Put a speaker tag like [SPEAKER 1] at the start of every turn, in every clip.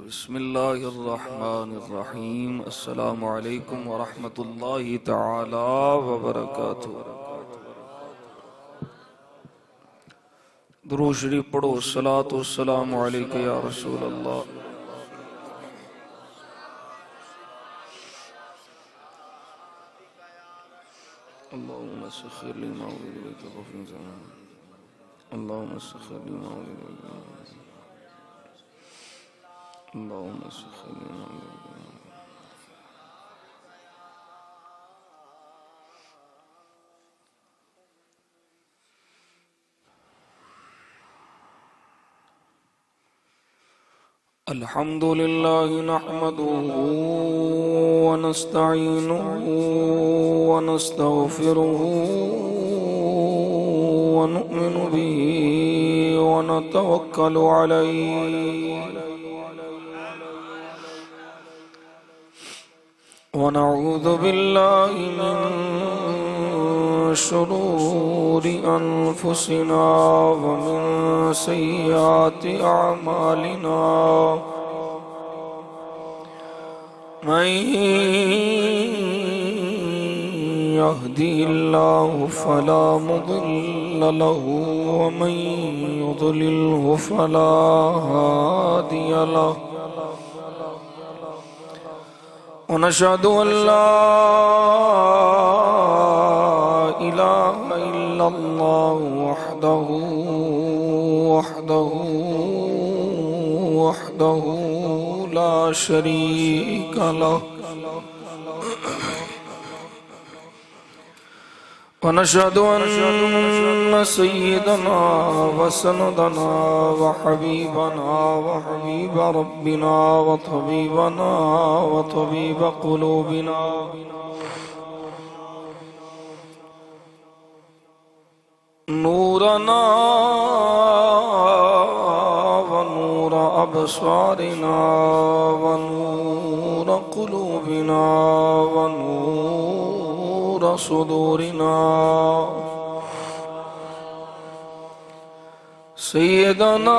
[SPEAKER 1] بسم اللہ الرحمن الرحیم السلام علیکم ورحمۃ اللہ تعالی وبرکاتہ۔ درود شریف پڑھو، الصلاۃ والسلام علیک یا رسول اللہ۔ اللہم سخر لی ما أريد بك غفر زمان اللہم سخر لی ما أريد بك اللہم سخر لی ما أريد بك الحمد للہ نحمده ونستعینه ونستغفره ونؤمن به ونتوکل علیہ ونعوذ باللہ من شرور انفسنا ومن سیئات اعمالنا من يهدي الله فلا مضل له ومن يضلله فلا هادي له ونشهد أن لا إله إلا الله وحده لا شريك له ونشهد أن سيدنا وسندنا وحبيبنا وحبيب ربنا وطبيبنا وطبيب قلوبنا نورنا ونور أبصارنا ونور قلوبنا ونور صدورنا سيدنا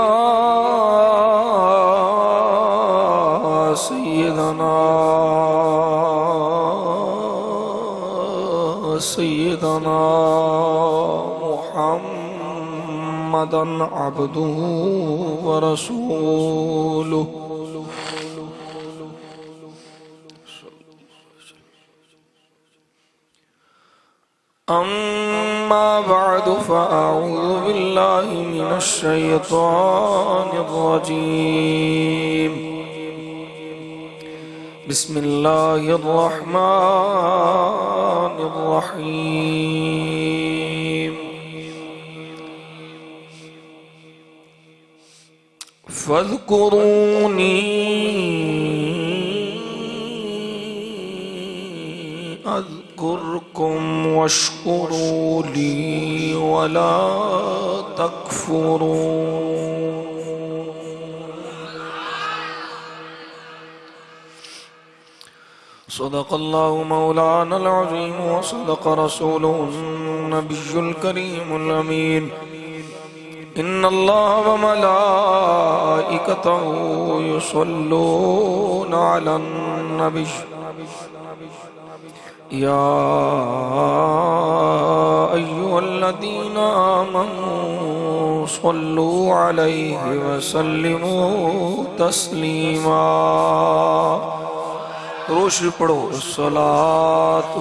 [SPEAKER 1] محمدًا عبده ورسوله أما بعد فأعوذ بالله من الشيطان الرجيم بسم الله الرحمن الرحيم فاذكروني أذكركم واشكروا لي ولا تكفرون صدق الله مولانا العظيم وصدق رسوله النبي الكريم الأمين إن الله وملائكته يصلون على النبي يا أيها الذين آمنوا صلوا عليه وسلموا تسليما روش پڑھو الصلاة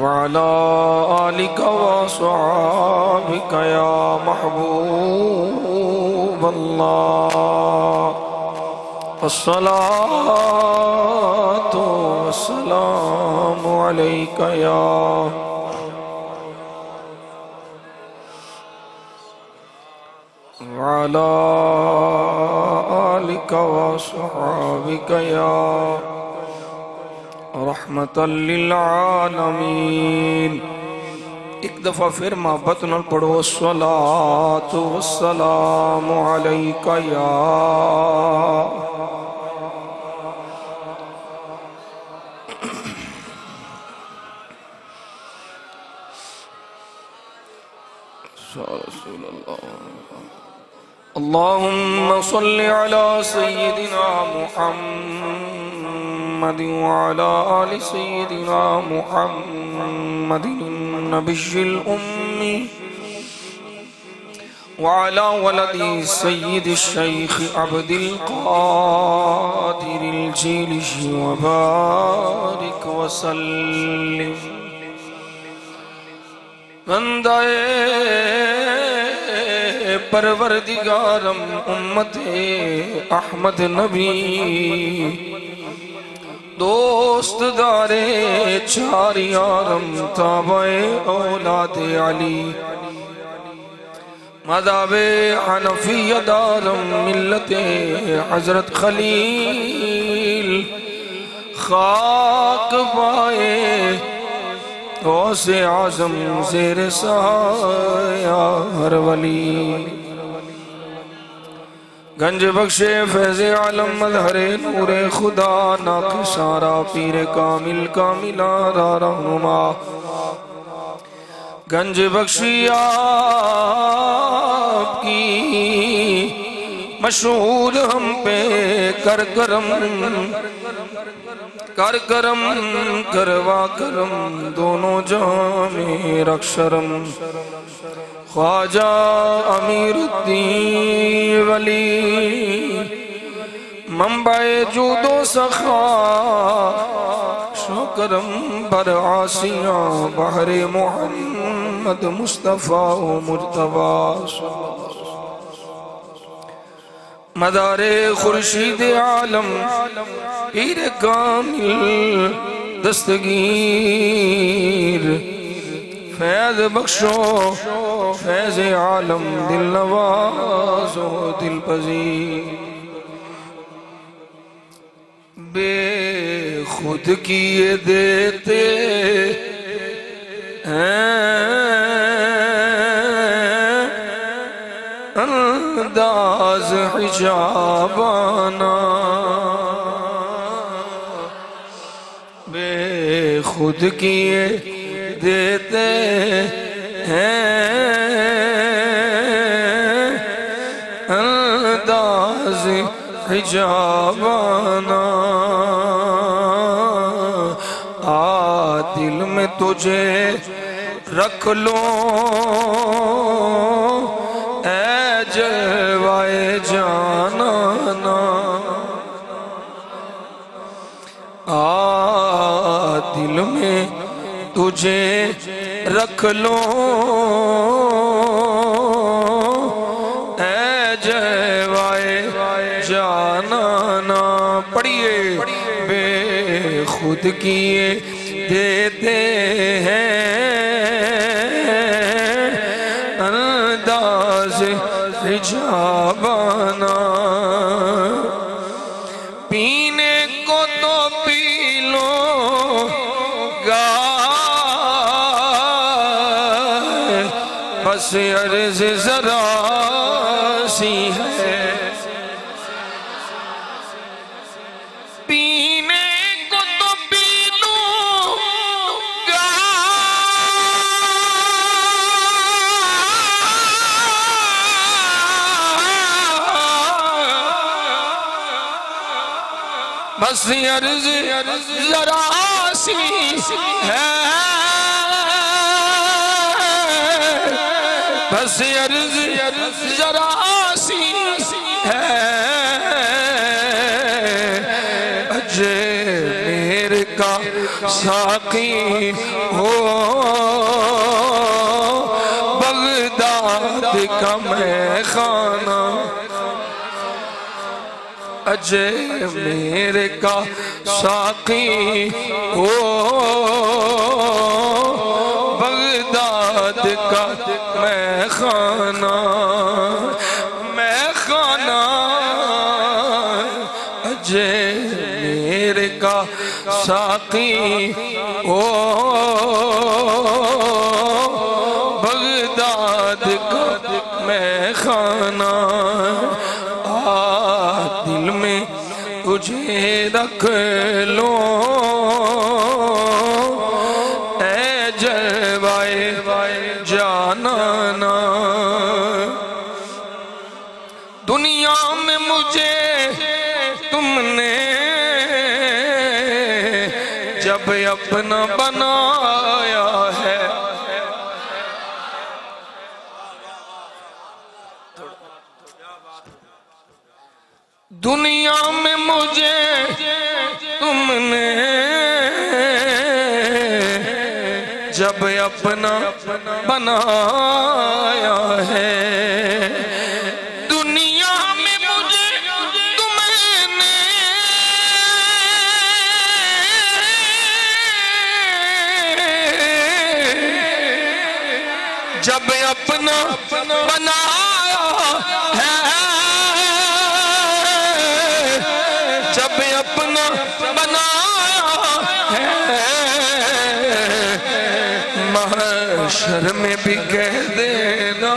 [SPEAKER 1] وعلى آلك وصحابك يا محبوب الله الصلاة والسلام عليك يا وعلى آلك وصحابك يا رحمة للعالمين ایک دفعہ پھر محبت نال پڑھو الصلاة والسلام علیک یا رسول اللہ اللهم صل على سيدنا محمد وعلى آل سيدنا محمد النبي الأمي وعلى ولد سيد الشيخ عبد القادر الجيلي وبارك وسلم بندائے پروردگارم امت احمد نبی دوست دارے چار یارم تابع اولاد علی مذہب حنفی دارم ملت حضرت خلیل خاک پائے غوث اعظم زیر سایہ ہر ولی گنج بخش فیض عالم مظہر نور خدا ناقصارا پیر کامل کاملارا رہنما گنج بخشی آپ کی مشہور ہم پہ کر کرم کروا کرم دونوں جہاں میں رکھ شرم خواجہ امیر الدین ولی منبع جود و سخا شکرم بر عاصیاں بحر محمد مصطفیٰ و مرتبہ مدار خورشید عالم پیر کامل دستگیر فیض بخشو فیض عالم دل نواز و دل پذیر بے خود کیے دیتے انداز حجابانا بے خود کیے دیتے ہیں انداز حجابانا دل میں تجھے رکھ لو اے جلوائے جانانا دل میں تجھے رکھ لو اے جلوائے جانانا پڑھئے بے خود کیے دیتے ہیں انداز حجابانا پینے کو تو پی لو گا بس عرض ذرا سی ہے بس عرض ذرا سی ہے بس عرض ذرا سی ہے اجمیر کا ساقی ہو بغداد کا میخانہ اجمیر کا ساقی ہو بغداد کا میخانہ اجمیر کا ساقی ہو بغداد کا میخانہ دل میں تجھے رکھ لو اے جلوائے جانانا میں مجھے تم نے جب اپنا بنایا ہے، دنیا میں مجھے تم نے جب اپنا بنایا ہے، دنیا میں مجھے تم نے جب اپنا بنایا ہے، جب اپنا بنایا ہے، محشر میں بھی کہہ دینا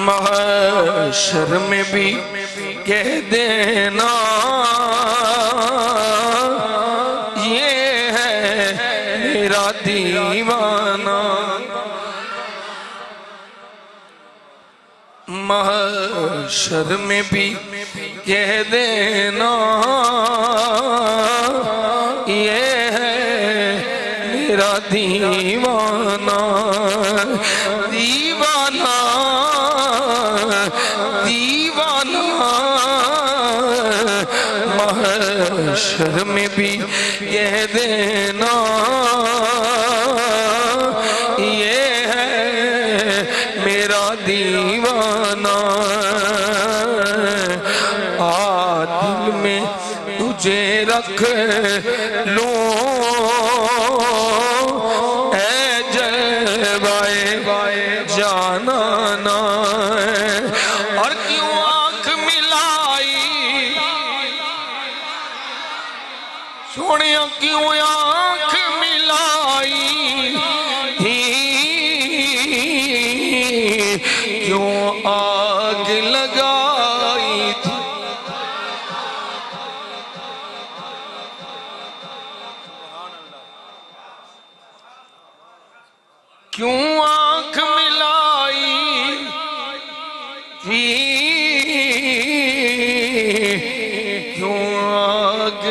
[SPEAKER 1] محشر میں بھی کہہ دینا یہ ہے میرا دیوانہ، محشر میں بھی کہہ دینا یہ ہے میرا دیوانہ، دیوانہ دیوانہ، محشر میں بھی کہہ دینا یہ ہے میرا دیوانہ، دل میں تجھے رکھ لوں اے جلوائے جانانا، اور کیوں آنکھ ملائی سونیا، کیوں آنکھ ملائی کیوں آگ لگائی تھی، کیوں آنکھ ملائی تھی، کیوں آگ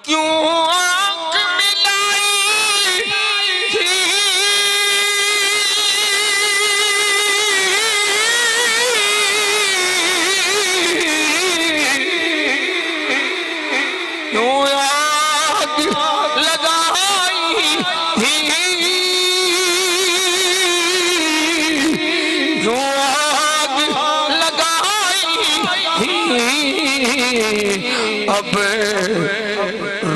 [SPEAKER 1] کیوں آنکھ ملائی تھی، کیوں آگ لگائی تھی، کیوں آگ لگائی تھی، اب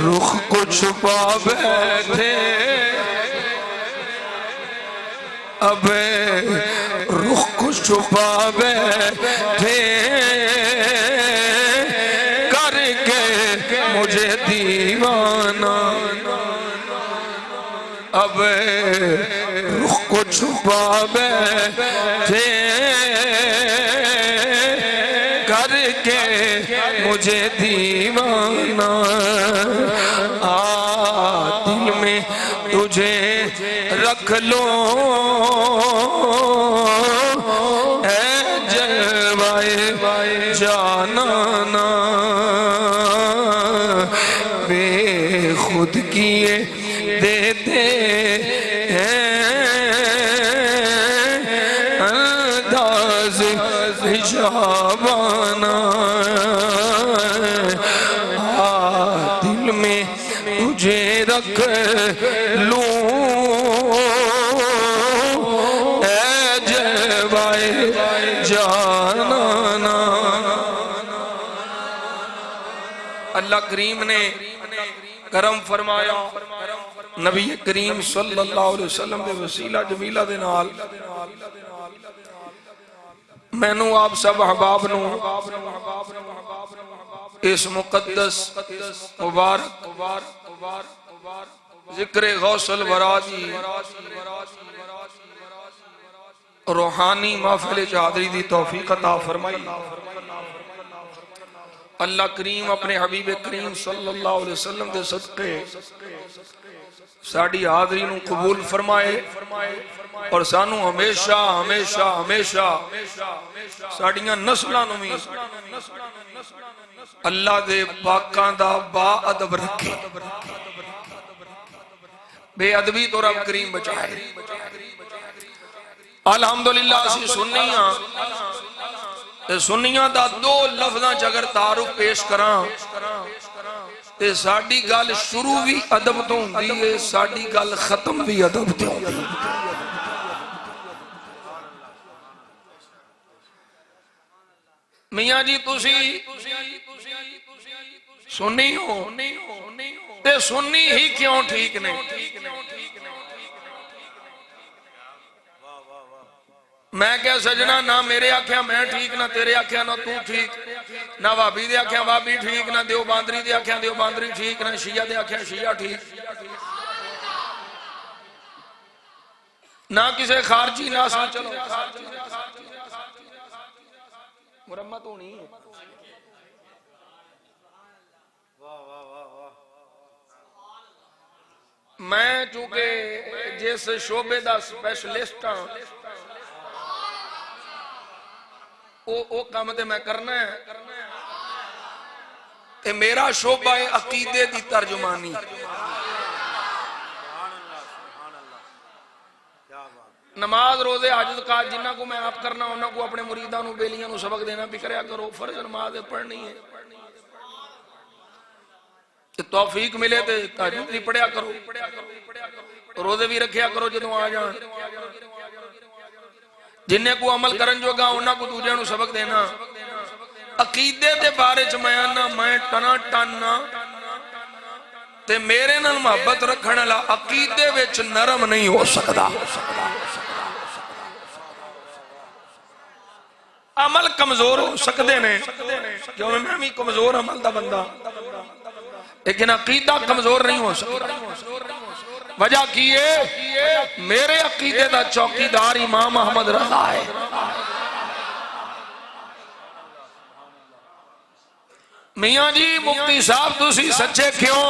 [SPEAKER 1] رخ کو چھپا بیٹھے، اب رخ کو چھپا بیٹھے کر کے مجھے دیوانہ، اب رخ کو چھپا بیٹھے کر کے مجھے دیوانہ، دل میں تجھے رکھ لوں اے جلوائے جانانا، بے خود کیے دیتے ہیں انداز حجابانہ، دل میں تجھے رکھ لوں اے جلوائے جانانا، اللہ اللہ کریم نے کرم فرمایا نبی کریم صلی اللہ علیہ وسلم دے وسیلہ جمیلہ دے نال میں نو آپ سب احباب نو اس مقدس مبارک ذکر غوث الورا دی روحانی محفل حاضری دی توفیق عطا فرمائی۔ اللہ کریم اپنے حبیب کریم صلی اللہ علیہ وسلم دے صدقے ساڑی حاضری نو قبول فرمائے اور سانو ہمیشہ ہمیشہ ہمیشہ ساڑیاں نسلہ نمی اللہ دے پاکان دا با ادب رکھے، بے ادبی تو رب کریم بچائے۔ الحمدللہ اسی سنیاں دا دو لفظاں چگر تعارف پیش کراں تے ساڑی گل شروع بھی ادب تو ہوندی ہے، ساڑی گل ختم بھی ادب تو ہوندی ہے۔ میاں جی تسی سنی ہو تے سنی ہی کیوں ٹھیک نہیں؟ میں کیا سجنا نہ میرے آکھیا میں ٹھیک نہ تیرے آکھیا نہ تو ٹھیک، نہ وابی دے آکھیا وابی ٹھیک، نہ دیو باندری دے آکھیا دیو باندری ٹھیک، نہ شیعہ دے آکھیا شیعہ ٹھیک، نہ کسے خارجی نہ سا چلو مرمت ہونی ہے۔ میں چونکہ جس شعبے دا سپیشلسٹ ہاں او کام تے میں کرنا ہے تے میرا شعبہ عقیدے دی ترجمانی، نماز روزے حج زکات جنہ کو میں آپ کرنا انہاں کو اپنے مریداں نو بیلیاں نو سبق دینا بھی کریا کرو، فرض نماز پڑھنی ہے توفیق ملے تے تہجد بھی پڑھیا کرو، روزے بھی رکھیا کرو جدوں آ جان، جنہیں کو عمل کرن جو گا انہاں کو دوجہ نو سبق دینا۔ عقیدے دے بارے چ میں آنا میں ٹنا ٹاننا تے میرے نال محبت رکھن والا عقیدے وچ نرم نہیں ہو سکدا، عمل کمزور ہو سکدے نے جو میں بھی کمزور عمل دا بندہ لیکن عقیدہ کمزور نہیں ہو سکتا۔ وجہ کیے میرے عقیدے دا چوکیدار امام احمد رضا ہے۔ میاں جی مفتی صاحب تسی سچے کیوں؟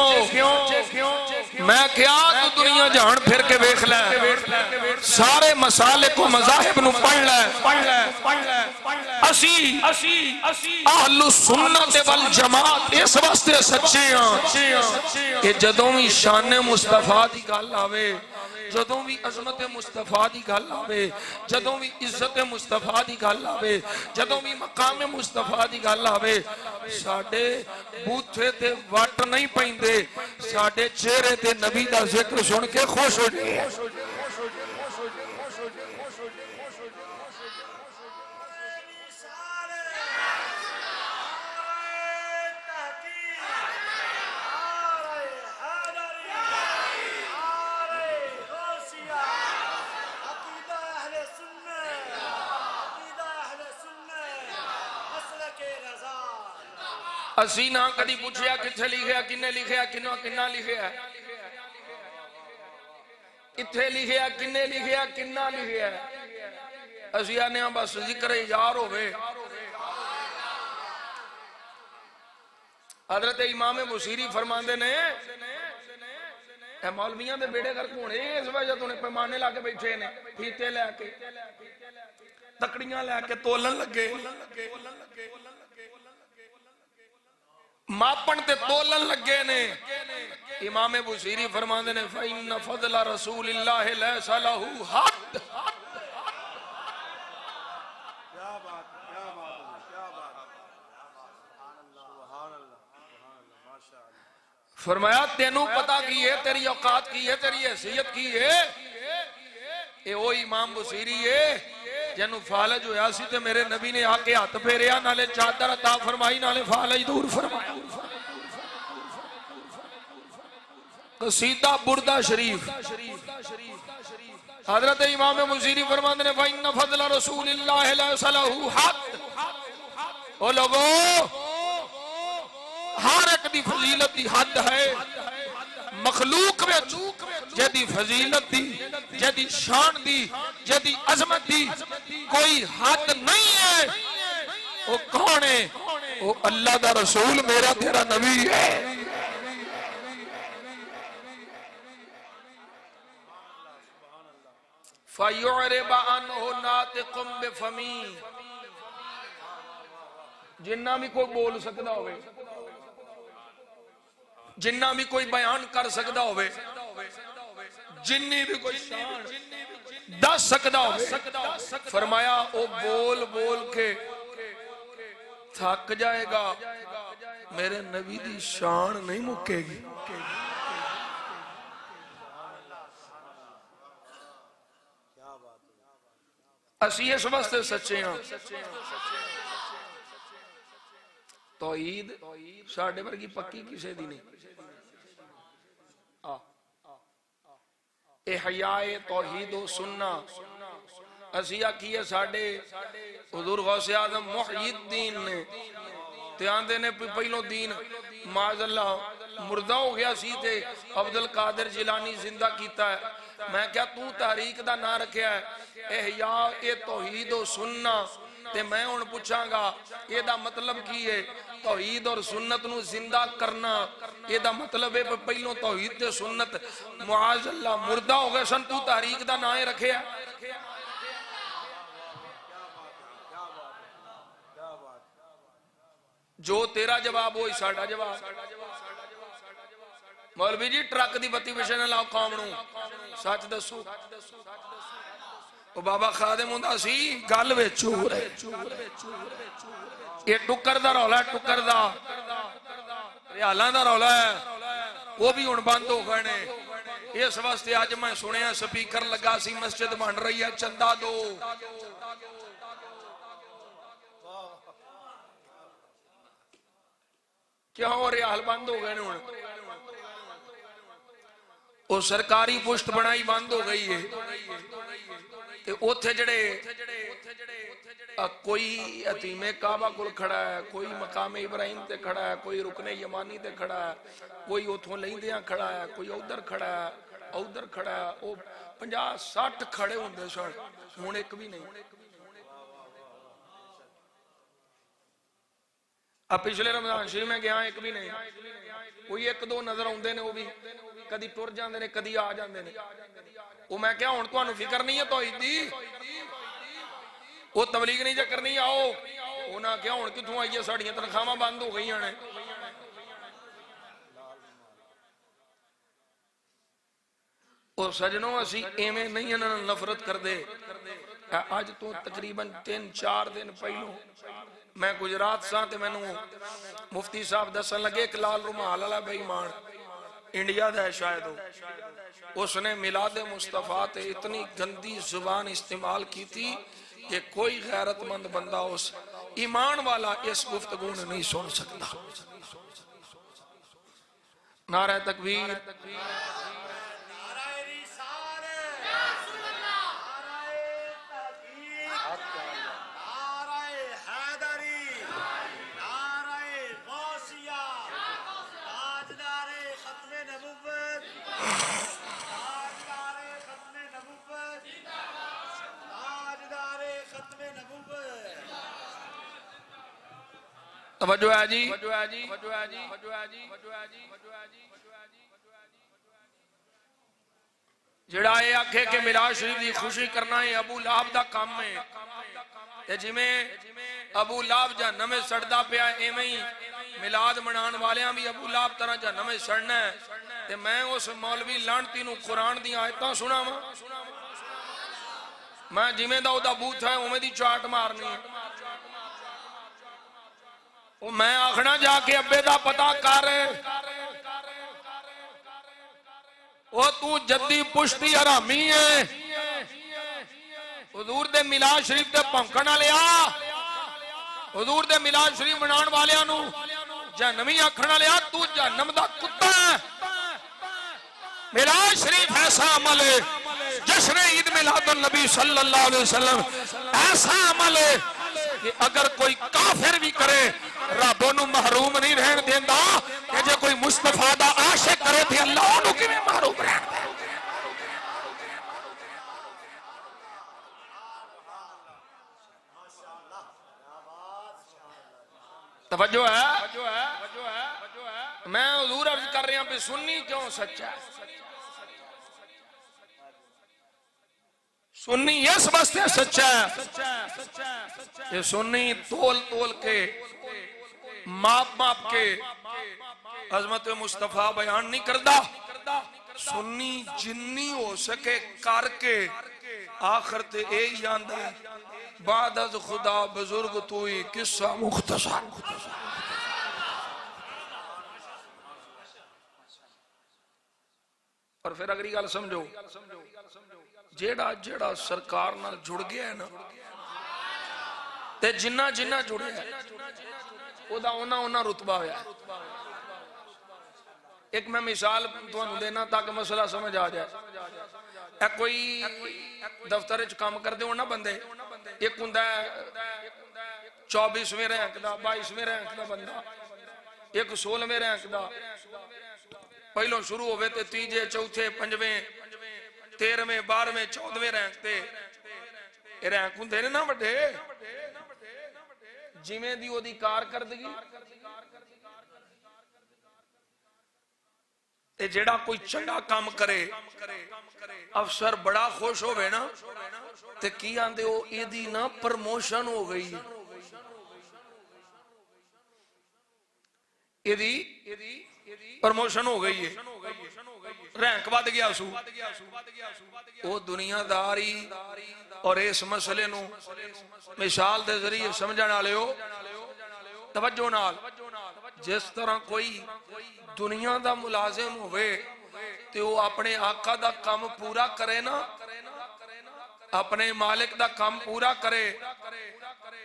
[SPEAKER 1] میں کیا تو دنیا جہان پھر کے بیخ لے سارے مسالک و مذاہب نو پڑھ لے اسی اہل السنت والجماعت اس واسطے سچے ہیں کہ جدوں بھی شان مصطفیٰ دی گل آوے، جدوں بھی عظمت مصطفیٰ دی گل آوے، جدوں بھی عزت مصطفیٰ دی گل آوے، جدوں بھی مقام مصطفیٰ دی گل آوے، ساڑھے بوتھے تے وٹ نہیں پہندے، ساڑھے چہرے تے نبی دا ذکر سن کے خوش ہو جائے۔ اسی نہ کدی پوچھیا کتھے لکھیا کنے لکھیا کنہ لکھیا اتھے لکھیا کنے لکھیا کنہ لکھیا اسی آنے ہاں بس ذکر یار ہوئے۔ حضرت امام بصیری فرماندے نے اے مولویاں دے بیڑے گھر کونے اس وجہ تو نے پیمانے لا کے بیٹھے نے پھیتے لے کے تکڑیاں لے کے تولن لگے ماپن تے تولن لگے نے۔ امام بصیری فرماندے نے فَإِنَّ فَضْلَ رَسُولِ اللَّهِ لَيْسَ لَهُ حَدٌّ۔ فرمایا تینوں پتا کی ہے، تیری اوقات کی ہے، تیری حیثیت کی ہے، اے وہ امام بصیری ہے جنہوں فالج ہویا سی تے میرے نبی نے آ کے ہاتھ پھیریا، نالے چادر عطا فرمائی، نالے فالج دور فرمایا۔ قصیدہ بردہ شریف حضرت امام مزیری فرماتے ہیں فَإِنَّ فَضْلَ رسول اللہ لَيْسَ لَهُ حد. او لوگو ہر ایک دی فضیلت دی حد ہے. مخلوق میں جدی فضیلت دی جدی شان دی جدی عظمت دی کوئی حد نہیں ہے. وہ کون ہے؟ وہ اللہ دا رسول میرا تیرا نبی ہے. فَيُعْرِبَ عَنْهُ نَاطِقٌ بِفَمِهِ. جنہ بھی کوئی بول سکتا ہوئے جنہ بھی کوئی بیان کر سکتا ہوئے جنی بھی کوئی شان دس سکتا ہوئے فرمایا وہ بول بول کے تھک جائے گا میرے نبی دی شان نہیں مکے گی. اسی اس واسطے سچے ہاں توحید ساڈے ورگی پکی کسے دی نہیں. احیاء توحید و سننا اسی آکھیے ساڈے حضور غوث اعظم محی الدین نے تے آندے نے پہلو دین معاذ اللہ مردہ ہو گیا سی تے عبدالقادر جیلانی زندہ کیتا ہے. میں کیا تو تحریک دا نہ رکھیا ہے احیاء توحید و سننا تے میں ان پوچھاں گا یہ دا مطلب کی ہے توحید اور سنت نو زندہ کرنا. یہ دا مطلب ہے پہلوں توحید تے سنت معاذ اللہ مردہ ہو گئے سن تو تحریک دا نہ رکھیا. جو تیرا جواب ہوئی ساڑھا جواب. مولوی جی ٹرک دی بتی وشے نہ لاؤ قوم نو سچ دسو. وہ بابا خادم ہوندا سی گل وچ چور ہے یہ ٹکر دا رولا ہے ٹکر دا ریالاں دا رولا ہے وہ بھی ہن بند ہو گئے نے. اس واسطے اج میں سنیا سپیکر لگا سی مسجد بن رہی ہے چندہ دو. کیوں ریال بند ہو گئے ہن وہ سرکاری پشت بنائی بند ہو گئی ہے. اوتھے جڑے کوئی یتیم کعبہ کول کھڑا ہے کوئی مقام ابراہیم تے کھڑا ہے کوئی رکن یمانی تے کھڑا ہے کوئی اوتھوں لیندیاں کھڑا ہے کوئی ادھر کھڑا ہے ادھر کھڑا ہے وہ 50-60 کھڑے ہوندے سن ہن ایک بھی نہیں. اب پچھلے رمضان شریف میں گیا ایک بھی نہیں. کوئی ایک دو نظر آندے نے وہ بھی کدی ٹر جاندے نے کدی آ جاندے نے. وہ میں کیا ہن تانوں فکر نہیں ہے توحید دی وہ تبلیغ نہیں جے کرنی آؤ انہاں کیا ہن کتھوں آئیے ساڈیاں تنخواہاں بند ہو گئی ہیں. اور سجنوں اسی ایویں نہیں انہاں نفرت کر دے. اج تو تقریباً 3-4 دن پہلو میں گجرات سا تے مینوں مفتی صاحب دسن لگے ایک لال رومال والا بے ایمان انڈیا دا ہے شاید اس نے میلاد مصطفیٰ تے اتنی گندی زبان استعمال کی تھی کہ کوئی غیرت مند بندہ اس ایمان والا اس گفتگو نے نہیں سن سکتا. نعرہ تکبیر توجہ ہے جی. جڑا یہ آکھے کہ میلاد شریف دی خوشی کرنا ہے ابو لہب دا کام ہے تے جویں ابو لہب جہنم میں سڑدا پیا ایویں ہی میلاد منان والیاں بھی ابو لہب طرح جہنم میں سڑنا ہے. تے میں اس مولوی لانتی نو قرآن دی آیتاں سناواں میں جویں دا او دا بوتھ ہے اوویں دی چاٹ مارنی ہے. میں آخنا جا کے ابے دا پتا کر وہ تو جدی پشتی حرامی ہے حضور دے میلاد شریف دے پھونکن والے حضور دے میلاد شریف منان والیاں نو جہنمی آکھن والیا تو جہنم دا کتا ہے میراج شریف ایسا عمل ہے جشن عید میلاد النبی صلی اللہ علیہ وسلم ایسا عمل ہے کہ اگر کوئی کافر بھی کرے رب انہوں محروم نہیں رہن دیندا کہ جے کوئی مصطفیٰ دا عاشق کرے تھے اللہ انہوں کی میں محروم رہن دے توجہ ہے میں حضور عرض کر رہا ہوں کہ سنی کیوں سچا ہے سنی اس واسطے سچا ہے کہ سنی تول تول کے ماپ ماپ کے عظمت مصطفیٰ بیان نہیں کردا سنی جنی ہو سکے کر کے آخر تے اے جاندا ہے بعد از خدا بزرگ توئی قصہ مختصر اور پھر اگلی گل سمجھو جیڑا جیڑا سرکار نال جڑ گیا ہے نا تے جنہ جنہ جڑے ہے او دا اونا رتبہ ہویا ہے ایک میں مثال تانوں دینا تاکہ مسئلہ سمجھ آ جائے اے کوئی دفتر وچ کام کردے ہون نا بندے ایک ہوندا ہے 24ویں رینک دا 22ویں رینک دا بندہ ایک 16ویں رینک دا پہلوں شروع ہوئے تے تیجے چوتھے پنجویں 13ویں 12ویں 14ویں رینک تے اے رینک ہوندے نے نا وڈے جویں دی او دی کارکردگی تے جیڑا کوئی چنگا کام کرے افسر بڑا خوش ہوئے نا تے کی آندے ہو یہ دی نا پرموشن ہو گئی یہ دی پرموشن ہو گئی ہے رینک بات گیا سو وہ دنیا داری اور اس مسئلے نو مثال دے ذریعے سمجھن والے ہو توجہ نال جس طرح کوئی دنیا دا ملازم ہوئے تے وہ اپنے آقا دا کام پورا کرے نا اپنے مالک دا کام پورا کرے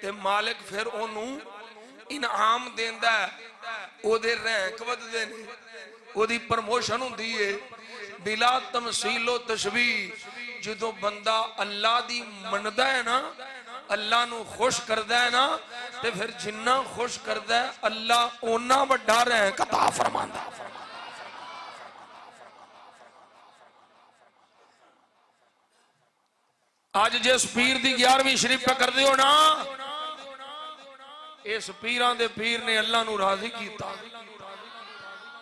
[SPEAKER 1] تے مالک پھر انہوں انعام دیندہ ہے او دے رینک ود دینے او دی پرموشن ہوں دیئے بلا تمثیل و تشبیح جدو بندہ اللہ دی مندہ ہے نا اللہ نو خوش کردہ ہے نا تے پھر جنہ خوش کردہ ہے اللہ اونا بڑھا رینک عطا فرماندہ آج جس پیر دی 11ویں شریف پہ کر دیو نا اس پیران دے پیر نے اللہ نو راضی کیتا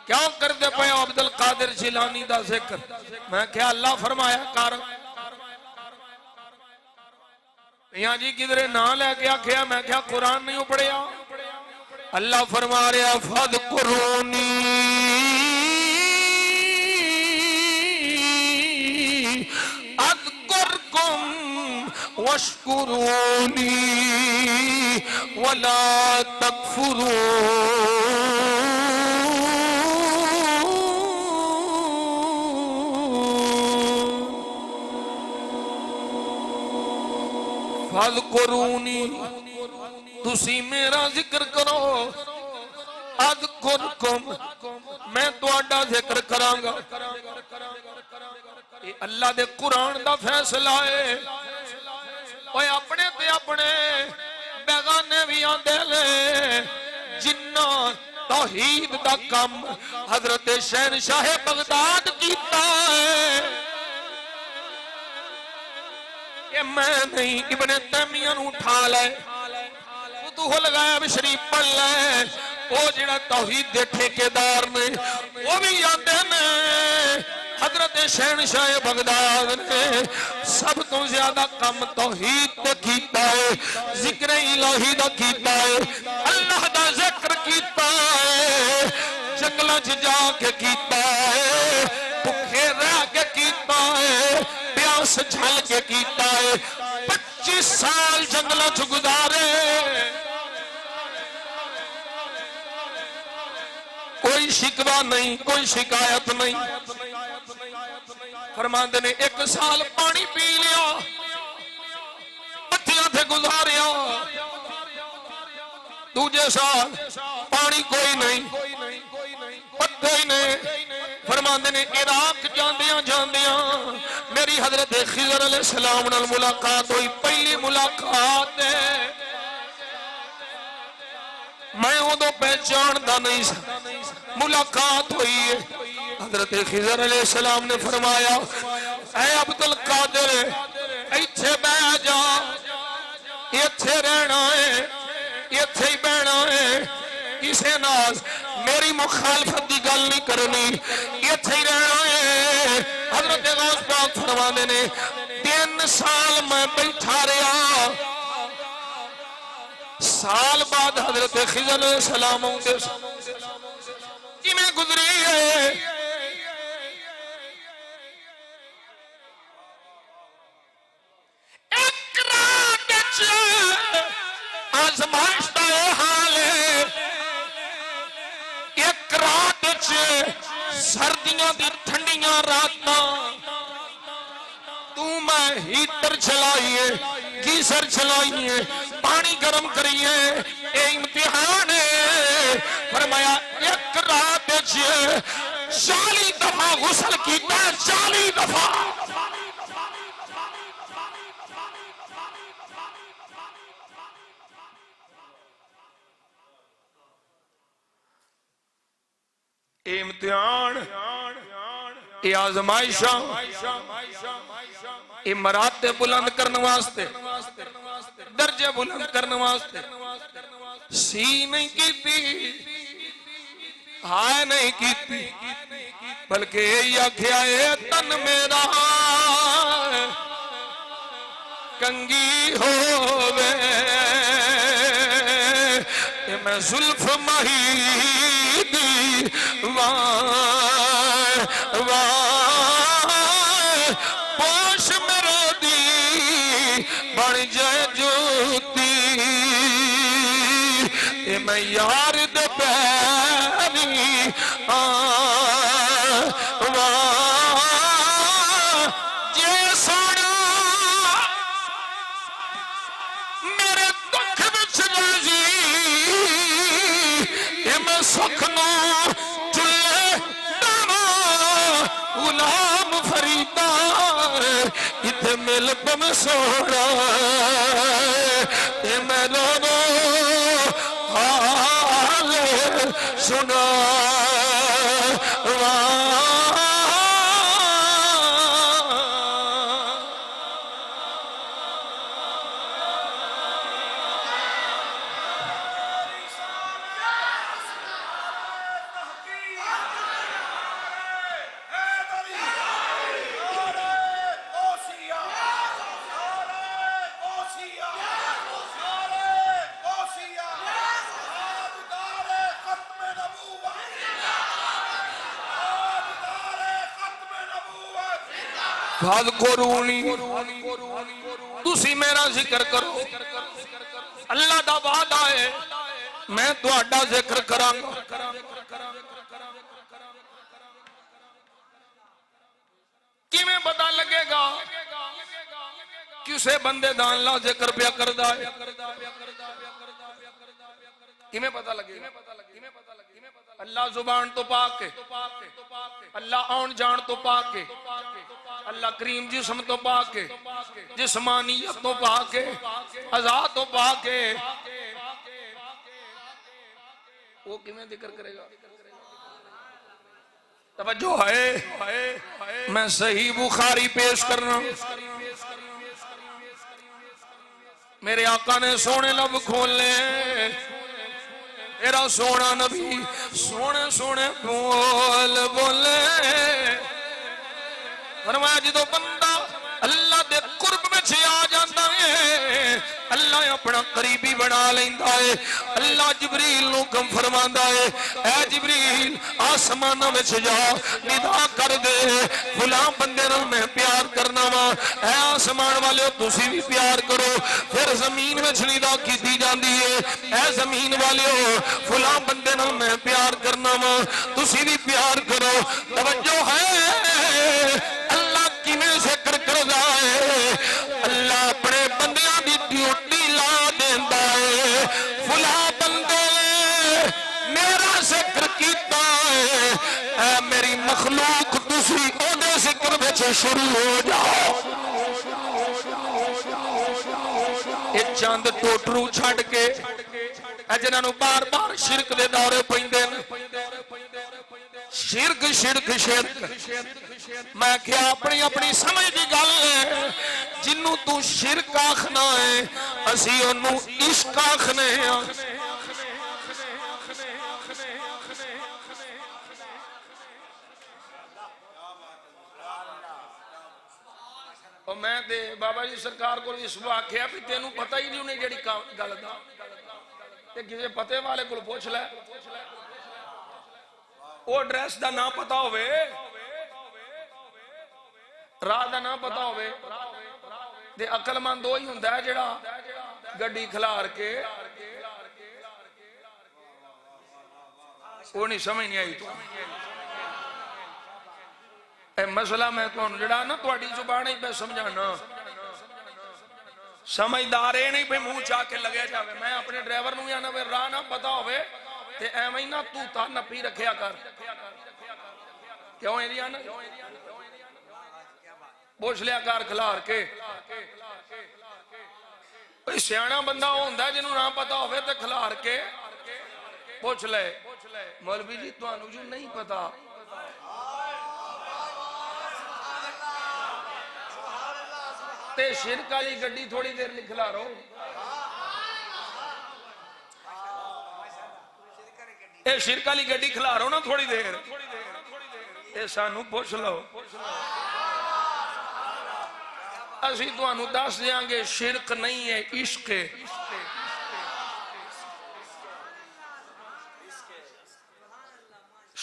[SPEAKER 1] کیوں کر دے پہ عبدالقادر جیلانی دا ذکر میں کیا اللہ فرمایا کار یہاں جی کدھرے نہ لے گیا کیا میں کیا قرآن نہیں پڑھیا اللہ فرما رہا فَذْكُرُونِي أَذْكُرْكُمْ وَاشْكُرُونِي وَلَا تَكْفُرُونَ فَاذْكُرُونِي تُسی میرا ذکر کرو اذکرکم میں تواڈا ذکر کرانگا یہ اللہ دے قرآن دا فیصلہ ہے اوے اپنے تے اپنے بیگانے بھی آندے لے جنہ توحید دا کم حضرت شہنشاہ بغداد کیتا ہے کہ میں نہیں ابن تیمیہ نو اٹھا لے فتوح الغیب شریف پڑھ لے وہ جڑا توحید دے ٹھیکیدار نے وہ بھی آندے نے حضرت شہنشاہ بغداد نے سب تو زیادہ کم توحید تے کیتا ہے ذکر الہی دا کیتا ہے اللہ دا ذکر کیتا ہے جنگلاں چ جا کے کیتا ہے بھوکے رہ کے کیتا ہے پیاس جھل کے کیتا ہے 25 سال جنگلاں چ گزارے کوئی شکوہ نہیں کوئی شکایت نہیں فرماندے نے 1 سال پانی پی لیا پتیاں تھے گزاریا دوجے سال پانی کوئی نہیں، پتے ہی نہیں۔ فرماندے نے عراق جاندیاں جاندیاں میری حضرت خضر علیہ السلام نال ملاقات ہوئی، پہلی ملاقات ہے، میں ادو پہچاندا نہیں سا، ملاقات ہوئی ہے۔ حضرت خضر علیہ السلام نے فرمایا اے عبد القادر ایتھے بیٹھ جا، ایتھے رہنا ہے، ایتھے ہی بہنا ہے، کسے ناز میری مخالفت دی گل نہیں کرنی، ایتھے ہی رہنا ہے۔ حضرت غوث پاک فرماندے نے 3 سال میں بیٹھا رہا، سال بعد حضرت خضر علیہ السلام کی میں گزری ہے۔ ایک رات آزمائش دا حال ہے، ایک رات سردیاں دی ٹھنڈیاں راتاں تو میں ہیٹر چلائیے، گیزر چلائیے، پانی گرم کریے، اے امتحان ہے۔ فرمایا ایک رات 40 دفعہ غسل کیتا، 40 دفعہ۔ اے امتحان، اے آزمائشاں، اے مراتب بلند کرنے واسطے، درجے بلند کرنے واسطے سی نہیں کیتی، ہائے نہیں کیتی، بلکہ یہ آکھیا ہے تن میرا کنگی ہووے، میں زلف مہی دی وائے وائے پوش میرے دی بڑھ جائے جوتی، میں یار دے پیری جے سونا میرے دکھ وچ راضی، میں سکھنا چلے دانا غلام فریدا، اتھے مل پم سونا میں دونوں حال سنا۔ فاذکرونی، تسی میرا ذکر کرو، اللہ دا وعدہ ہے میں تہاڈا ذکر کراں گا۔ کیویں پتہ لگے گا کسے بندے دا اللہ ذکر پیا کردا ہے؟ کیویں پتہ لگے گا؟ اللہ زبان تو پاک ہے، اللہ آن جان تو پاک ہے، اللہ کریم جسم تو پاک ہے، جسمانیت تو پاک ہے، اعضاء تو پاک ہے، وہ کیویں ذکر کرے گا؟ توجہ ہے، میں صحیح بخاری پیش کرنا، میرے آقا نے سونے لب کھول لے، میرا سونا نبی سونے سونے بول بولے، فرمایا جدو بندہ اللہ دے قرب میں آ جاتا ہے اللہ اپنا قریبی بنا لیندا ہے۔ اللہ جبریل نو کم فرماندا ہے اے جبریل آسماناں وچ جا ندا کر دے فلاں بندے نال میں پیار کرنا وا، اے آسمان والے تسی بھی پیار کرو۔ پھر زمین وچ ندا کیتی جاندی ہے اے زمین والے فلاں بندے نال میں پیار کرنا وا تسی بھی پیار کرو۔ توجہ ہے اللہ کیویں ذکر کردا ہے، اللہ اپنے بندیاں دی ڈیوٹی لا دیندا ہے، فلاں بندے مخلوق تسی او دے ذکر وچ شروع ہو جاؤ اے چاند ٹوٹرو چھڑ کے اے جنہاں نوں بار بار شرک دے دورے پیندے شرک شرک شرک میں کیا اپنی اپنی سمجھ دی گل ہے جنوں تو شرک آکھنا ہے اسی اونوں عشق آکھنے ہیں اور میں دے بابا جی سرکار کو اس واقعہ بھی تینوں پتہ ہی نہیں انہیں جڑی گل دا تے کسے پتے والے کو پوچھ لے وہ ایڈریس دا نام پتہ ہوئے راہ دا نام پتہ ہوئے تے عقل مند وہی ہوندا ہے جڑا گڈی کھلار کے وہ نہیں سمجھ نہیں آئی تو اے مسئلہ میں تو جڑا نا تواڈی زبان ہی پہ سمجھانا سمجھدار اے نہیں پہ منہ چاہ کے لگے جاوے میں اپنے ڈرائیور نوں یا نہ راہ نہ پتہ ہوے تے ایویں نہ تو تا نپی رکھیا کر کیوں ایریا نا پوچھ لیا کار کھلار کے کوئی سیاںا بندہ ہوندا جنوں نہ پتہ ہوے تے کھلار کے پوچھ لے مولوی جی تانوں جو نہیں پتہ تے شرک والی گڈی تھوڑی دیر لکھلا رہو اے شرک والی گڈی کھلا رہو نا تھوڑی دیر اے سانو پوچھ لو اسی تانوں دس دیاں گے شرک نہیں ہے عشق ہے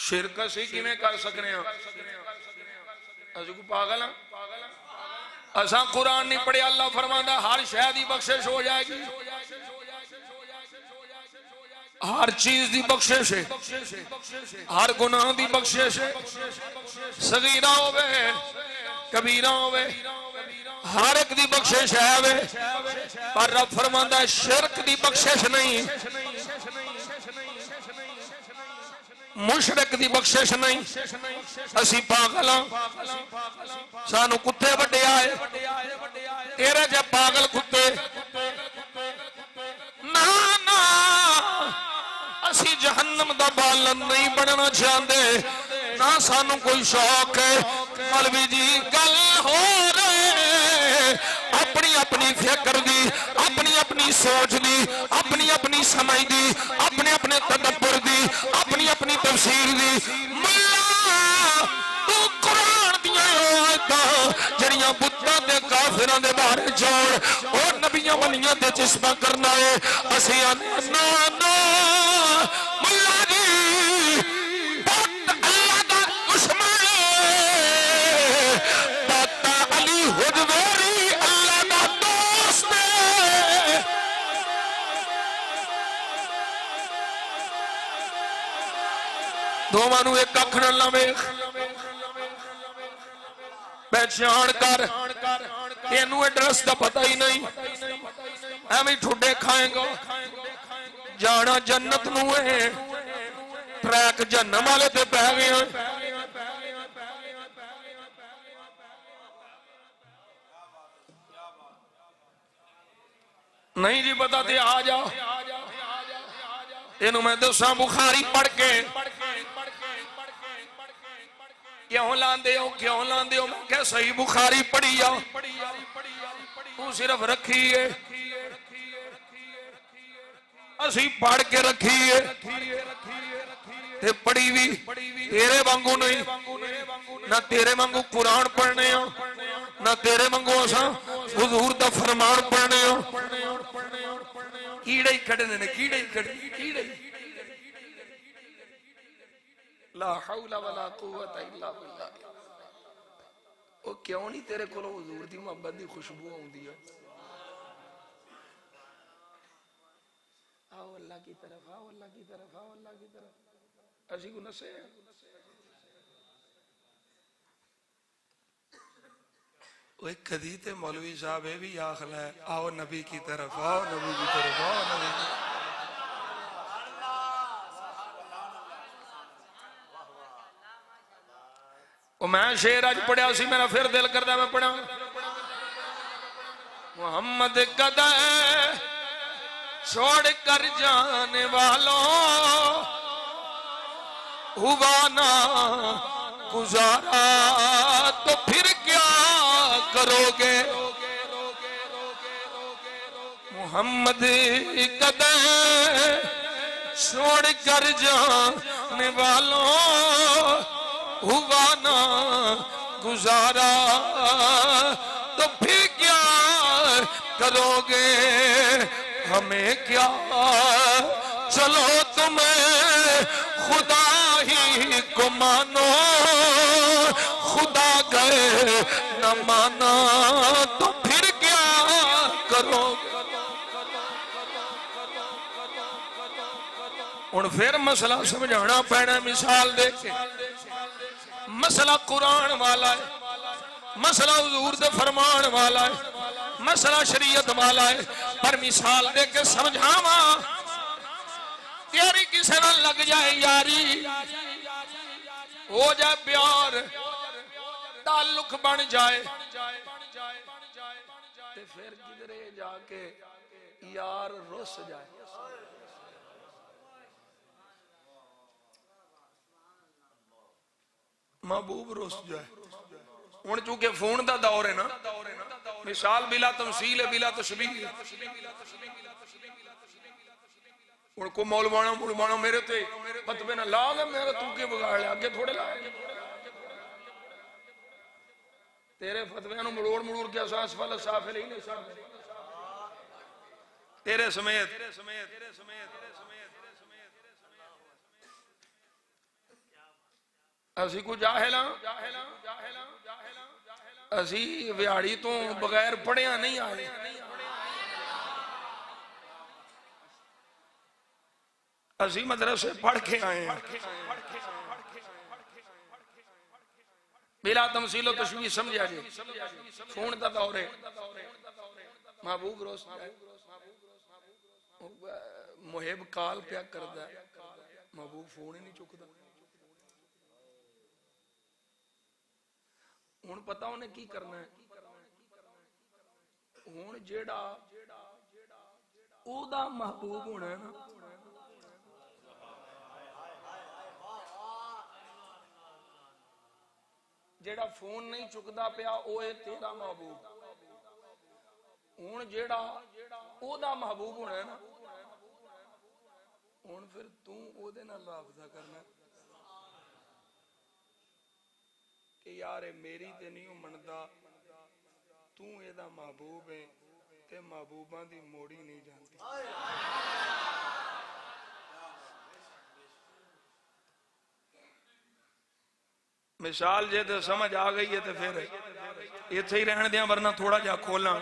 [SPEAKER 1] شرک اسی کیویں کر سکنے ہاں اسی کو پاگل ہاں اساں قرآن نہیں پڑھے اللہ فرماندا ہر شے دی بخشش ہو جائے گی ہر چیز دی بخشش ہے ہر گناہ دی بخشش ہے صغیرہ ہوے کبیرہ ہوے ہر ایک دی بخشش ہے وے پر رب فرماندا ہے شرک دی بخشش نہیں مشرک دی بخشش نہیں اسی پاگل ہاں سانو کتے وڈے آئے تیرے جب پاگل کتے نا نا اسی جہنم دا بالن نہیں بننا چاہندے نہ سانو کوئی شوق ہے مولوی جی گل ہو رہے اپنی اپنی فکر دی اپنی اپنی سوچ دی اپنی اپنی سمجھ دی اپنے اپنے تدبر دی اپنی اپنی تفسیر دی ملا تو قرآن دیاں آیتاں جڑیاں بتاں تے کافراں دے بارے جوڑ اور نبیاں ولیاں تے چسپاں کرنا ہے اسی نا نا ملا جی بت اللہ دا دشمن بت علی حجویری اللہ دا دوست دوواں نوں ایک اکھ نال نہ ویکھ پہچان کر اینوں ایڈریس دا پتہ ہی نہیں ایویں ٹھڈے کھائیں گا جانا جنت نوں ہے ٹریک جہنم والے تے پہ گئے ہیں نہیں جی پتہ تے آ جاؤ اینوں میں دساں بخاری پڑھ کے کیوں لاندے ہو میں کہ صحیح بخاری پڑھی آ تو صرف رکھی ہے اسی پڑھ کے رکھی ہے تے پڑھی بھی تیرے وانگو نہیں نہ تیرے وانگو قرآن پڑھنے ہو نہ تیرے وانگو اساں حضور دا فرمان پڑھنے ہو کیڑے ہی کھڑنے نے کیڑے ہی لا حول ولا قوت الا باللہ او کیوں نہیں تیرے کولوں حضور دی محبت دی خوشبو آوندی ہے آؤ اللہ کی طرف آؤ اللہ کی طرف آؤ اللہ کی طرف اسی کو نسے وہ کدی تے مولوی صاحب یہ بھی آخر ہے آؤ نبی کی طرف آؤ نبی کی طرف آؤ نبی کی طرف میں شعر اج پڑھیا سی میرا پھر دل کردا میں پڑھا محمد قدر چھوڑ کر جانے والوں ہوا نہ گزارا تو پھر کیا کرو گے محمد قدر چھوڑ کر جانے والوں ہوا نہ گزارا تو پھر کیا کرو گے ہمیں کیا چلو تمہیں خدا ہی کو مانو خدا گئے نہ مانا تو پھر کیا کرو گے اور پھر مسئلہ سمجھانا پینا مثال دے کے مسئلہ قرآن والا ہے مسئلہ حضور دے فرمان والا ہے مسئلہ شریعت والا ہے پر مثال دے کے سمجھاما تیاری کسے نہ لگ جائے یاری ہو جائے پیار تعلق بن جائے تے پھر کدھرے جا کے یار رس جائے محبوب رس جائے ہن چونکہ فون دا دور ہے نا مثال بلا تمثیل ہے بلا تشبیہ ہن کو مولوانا میرے تے فتوے نہ لا گا میرا تو کے بگاڑ لے اگے تھوڑے لا تیرے فتوے نو مڑوڑ کے اساس والا سافل ہی نہیں سامنے تیرے سمیت اسی کو جاہلاں اسی ویاڑی تو بغیر پڑھیا نہیں آئے اسی مدرسے پڑھ کے آئے ہیں بلا تمثیل و تشبیہ سمجھا جی فون دا دور ہے محبوب روز محب کال پیا کردا ہے محبوب فون ہی نہیں چکدا ہن پتہ انہیں کی کرنا ہے ہن جیڑا او دا محبوب ہونا ہے نا جیڑا فون نہیں چکدا پیا او ہے تیرا محبوب ہن جیڑا او دا محبوب ہونا ہے نا ہن پھر تو او دے نال رابطہ کرنا کہ یار میری تے نہیں مندا تو اے دا محبوب ہے تے محبوباں دی موڑی نہیں جانتی مثال جے تے سمجھ آ گئی ہے تے پھر ایتھے ہی رہن دیاں ورنہ تھوڑا جا کھولاں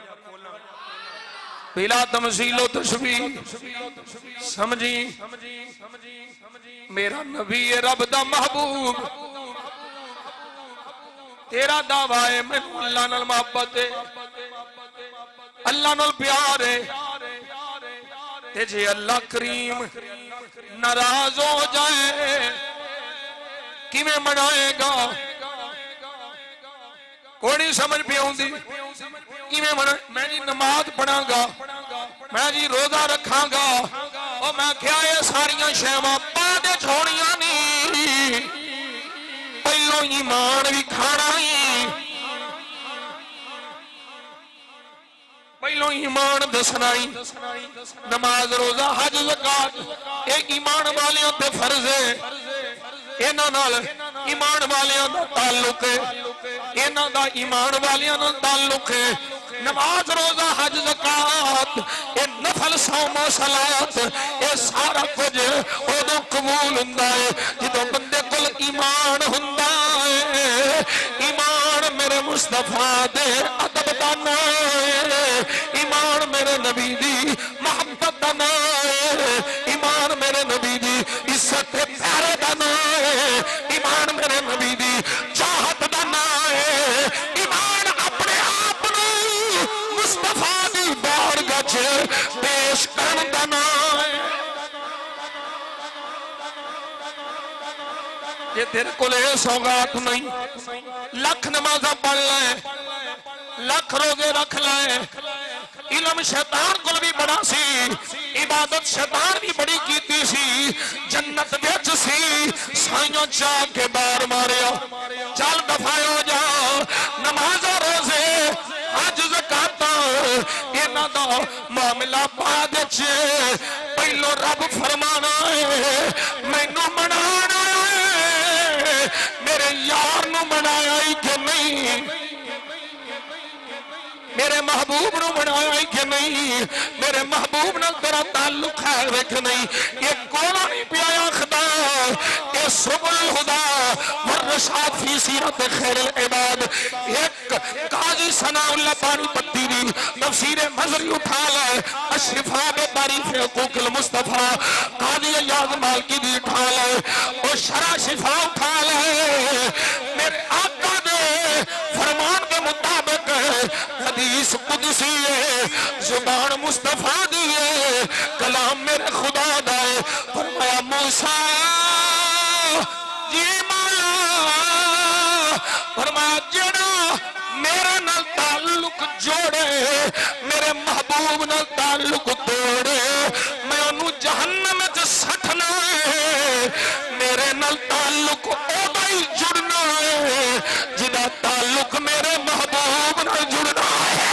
[SPEAKER 1] بلا تمثیل و تشبیہ سمجھی میرا نبی رب دا محبوب تیرا دعویٰ ہے میں اللہ نال محبت ہے اللہ نال پیار ہے تے جے اللہ کریم ناراض ہو جائے کیویں منائے گا کوئی نہیں سمجھ پہ آؤندی کیویں منائے میں جی نماز پڑھاں گا میں جی روزہ رکھاں گا اور میں کیا یہ ساریاں شیواں بعد چھوڑیاں نہیں پہلو ایمان بھی کھانا ہی پہلو ایمان دسنا ہی نماز روزہ حج زکات ایک ایمان والیاں تے فرض ہے اینا نال ایمان والیاں دا تعلق ہے اینا دا ایمان والیاں دا تعلق ہے نماز روزہ حج زکات اے نفل صوم و صلات اے سارا کچھ اودوں قبول ہوندا ہے جدوں بندے کول ایمان ہوندا ہے ایمان میرے مصطفیٰ دے ادب دا نام ہے ایمان میرے نبی دی محبت دا نام ہے ایمان میرے نبی دی عزت پیارے دا نام ہے ایمان میرے نبی دی چاہت دا نام ہے ایمان اپنے آپ مصطفیٰ دی بارگاہ وچ پیش کرن دا نام ہے یہ تیرے کو لے سوگات نہیں، لکھ نمازہ پڑھ لائے، لکھ روزے رکھ لائے، علم شیطان کو بھی بڑا سی، عبادت شیطان بھی بڑی کیتی سی، جنت وچ سی، سائیوں چاہ کے بار ماریا، چل دفع ہو جا، نماز روزے حج زکات انہاں دا معاملہ بعد وچ، پہلو رب فرمانا ہے مینوں منانا ہے، میرے یار نو منایا ہی کہ نہیں، میرے محبوب نو بنایا ہی کہ نہیں، میرے محبوب نال تیرا تعلق ہے کہ نہیں، یہ کونا نہیں پیایا خدا، یہ سبل الہدا والرشاد فی سیرت خیر العباد، ایک قاضی ثناء اللہ پانی پتی بھی تفسیر مظہری اٹھا لائے، اشرفا بے تعریف حقوق المصطفیٰ قاضی ایاز مالکی بھی اٹھا لائے، اور شرح شفا اٹھا لائے، میرے آقا دے فرمان کے مطابق حدیث قدسی ہے، زبان مصطفیٰ دیئے، کلام میرے خدا دائے، فرمایا موسیٰ جی مولا، فرمایا جڑا میرے نال تعلق جوڑے، میرے محبوب نال تعلق توڑے، میں انہوں جہنم میں سٹھنا ہے، میرے نال تعلق اوڑائی جڑنا ہے، جدا تعلق میرے محبوب نال جڑنا ہے۔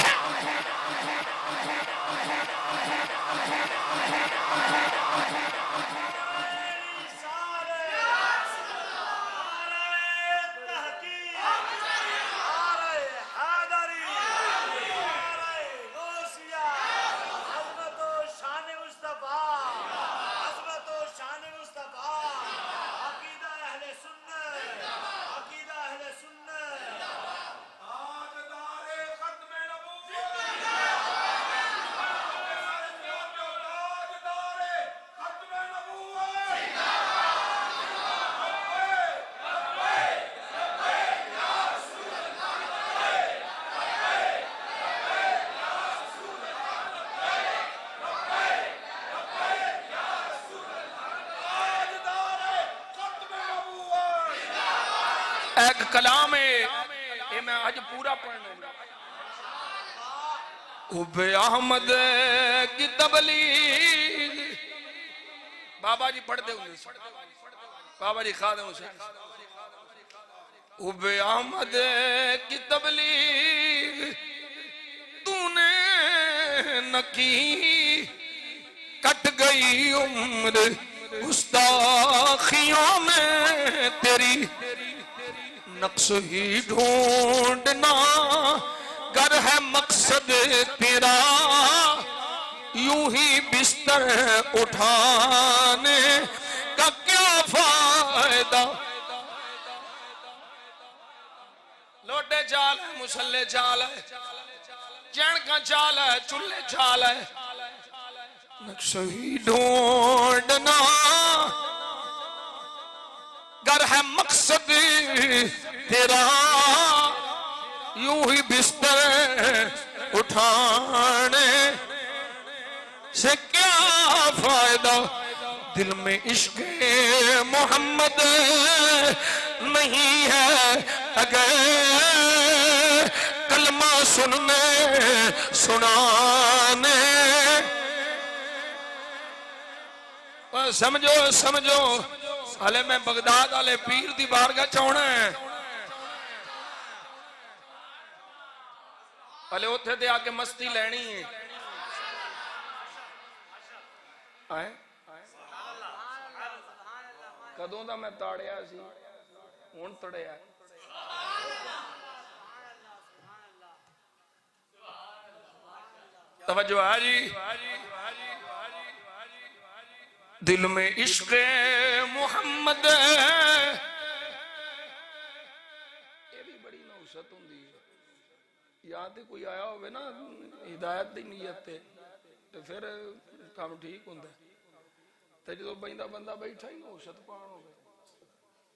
[SPEAKER 1] ایک کلام ہے یہ میں آج پورا پڑھنے گا، حب احمد کی تبلیغ، بابا جی پڑھ دے انہیں، بابا جی خادم حسین، حب احمد کی تبلیغ تو نے نہ کی، کٹ گئی عمر گستاخیوں میں تیری، نقص ہی ڈھونڈنا گر ہے مقصد تیرا، یوں ہی بستر اٹھانے کا کیا فائدہ، لوٹے چال ہے، مسلے چال ہے، چین کا چال ہے، چلے چال ہے، نقص ہی ڈھونڈنا گر ہے مقصد تیرا، یوں ہی بستر اٹھانے سے کیا فائدہ، دل میں عشق محمد نہیں ہے اگر کلمہ سننے سنانے، سمجھو سمجھو حالے میں بغداد والے پیر دی بارگاہ چاہنا ہے، حالے اتھے دے آکے مستی لینی ہے، آئے کدوں دا میں تاڑیا سی ہون تڑیا ہے، توجہ آجی، دل میں عشق محمد، یہ بھی بڑی نوست ہوں دی، یہاں تے کوئی آیا ہوئے نا ہدایت دی نیت تے تو پھر کام ٹھیک ہوں دے، تے جو بندہ بندہ بیٹھا ہی نوست پان ہوئے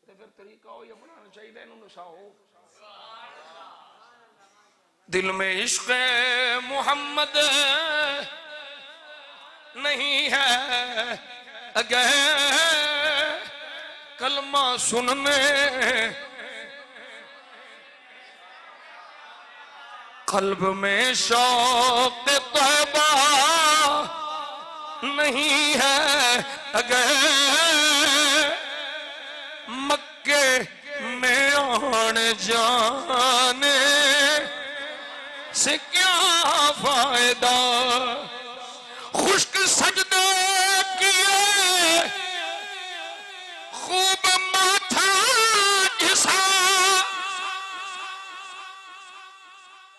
[SPEAKER 1] تے پھر طریقہ ہوئی اپنا چاہیے دے انہوں نساؤ، دل میں عشق محمد نہیں ہے اگر کلمہ سننے قلب میں شوق طیبہ نہیں ہے اگر مکے میں آنے جانے سے کیا فائدہ خشک سجدے کیے خوب ماتھا گھسا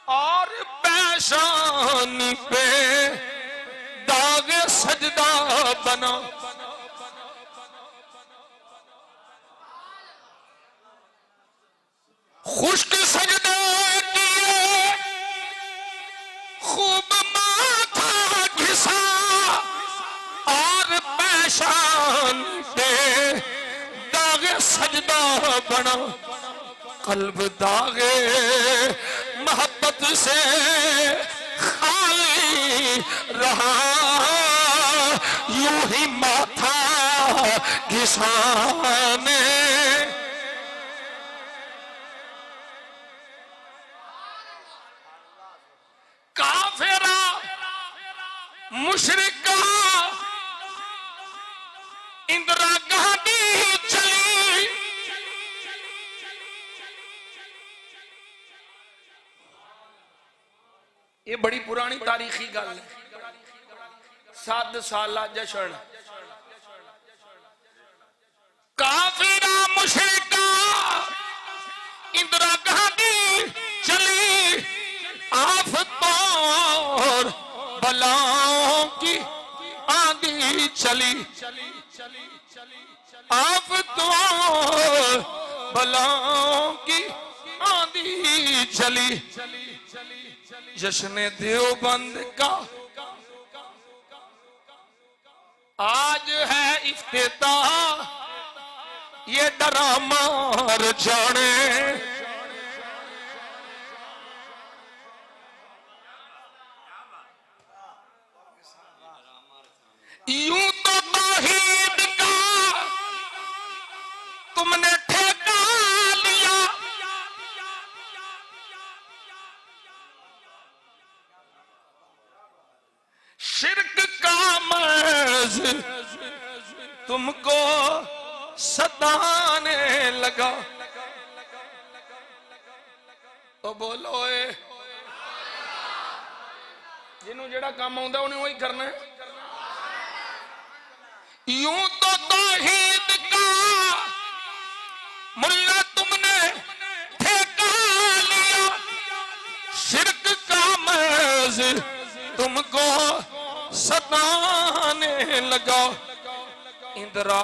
[SPEAKER 1] اور پیشانی پہ داغ سجدہ بنا خشک سجدے کیے خوب ماتھا گھسا اور پیشانی پہ داغ سجدہ بنا قلب داغ محبت سے خالی رہا یوں ہی ماتھا گھسانے کافرہ مشرکہ اندرا گاندھی چلی یہ بڑی پرانی تاریخی گل ہے 7 سالہ جشن کافرہ مشرکہ اندرا گاندھی چلی آفتوں بلاؤں کی آندھی چلی آفتوں بلاؤں کی آندھی چلی جشن دیوبند کا آج ہے افتتاح یہ ڈرامہ جانے یوں تو توحید کا تم نے ٹھیکہ لیا شرک کا مرض تم کو ستانے لگا تو بولو اے جنہوں جڑا کام آؤں انہیں وہی کرنا ہے یوں تو توحید کا ملا تم نے ٹھیکہ لیا شرک کا مرض تم کو ستانے لگا اندرا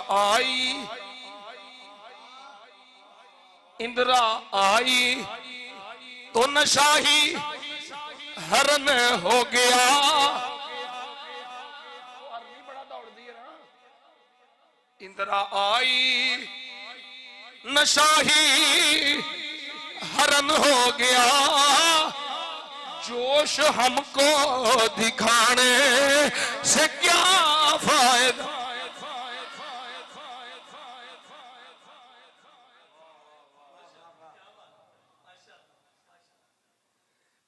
[SPEAKER 1] آئی تو نشہ ہی ہرن ہو گیا اندرا آئی نشہ ہی ہرن ہو گیا جوش ہم کو دکھانے سے کیا فائدہ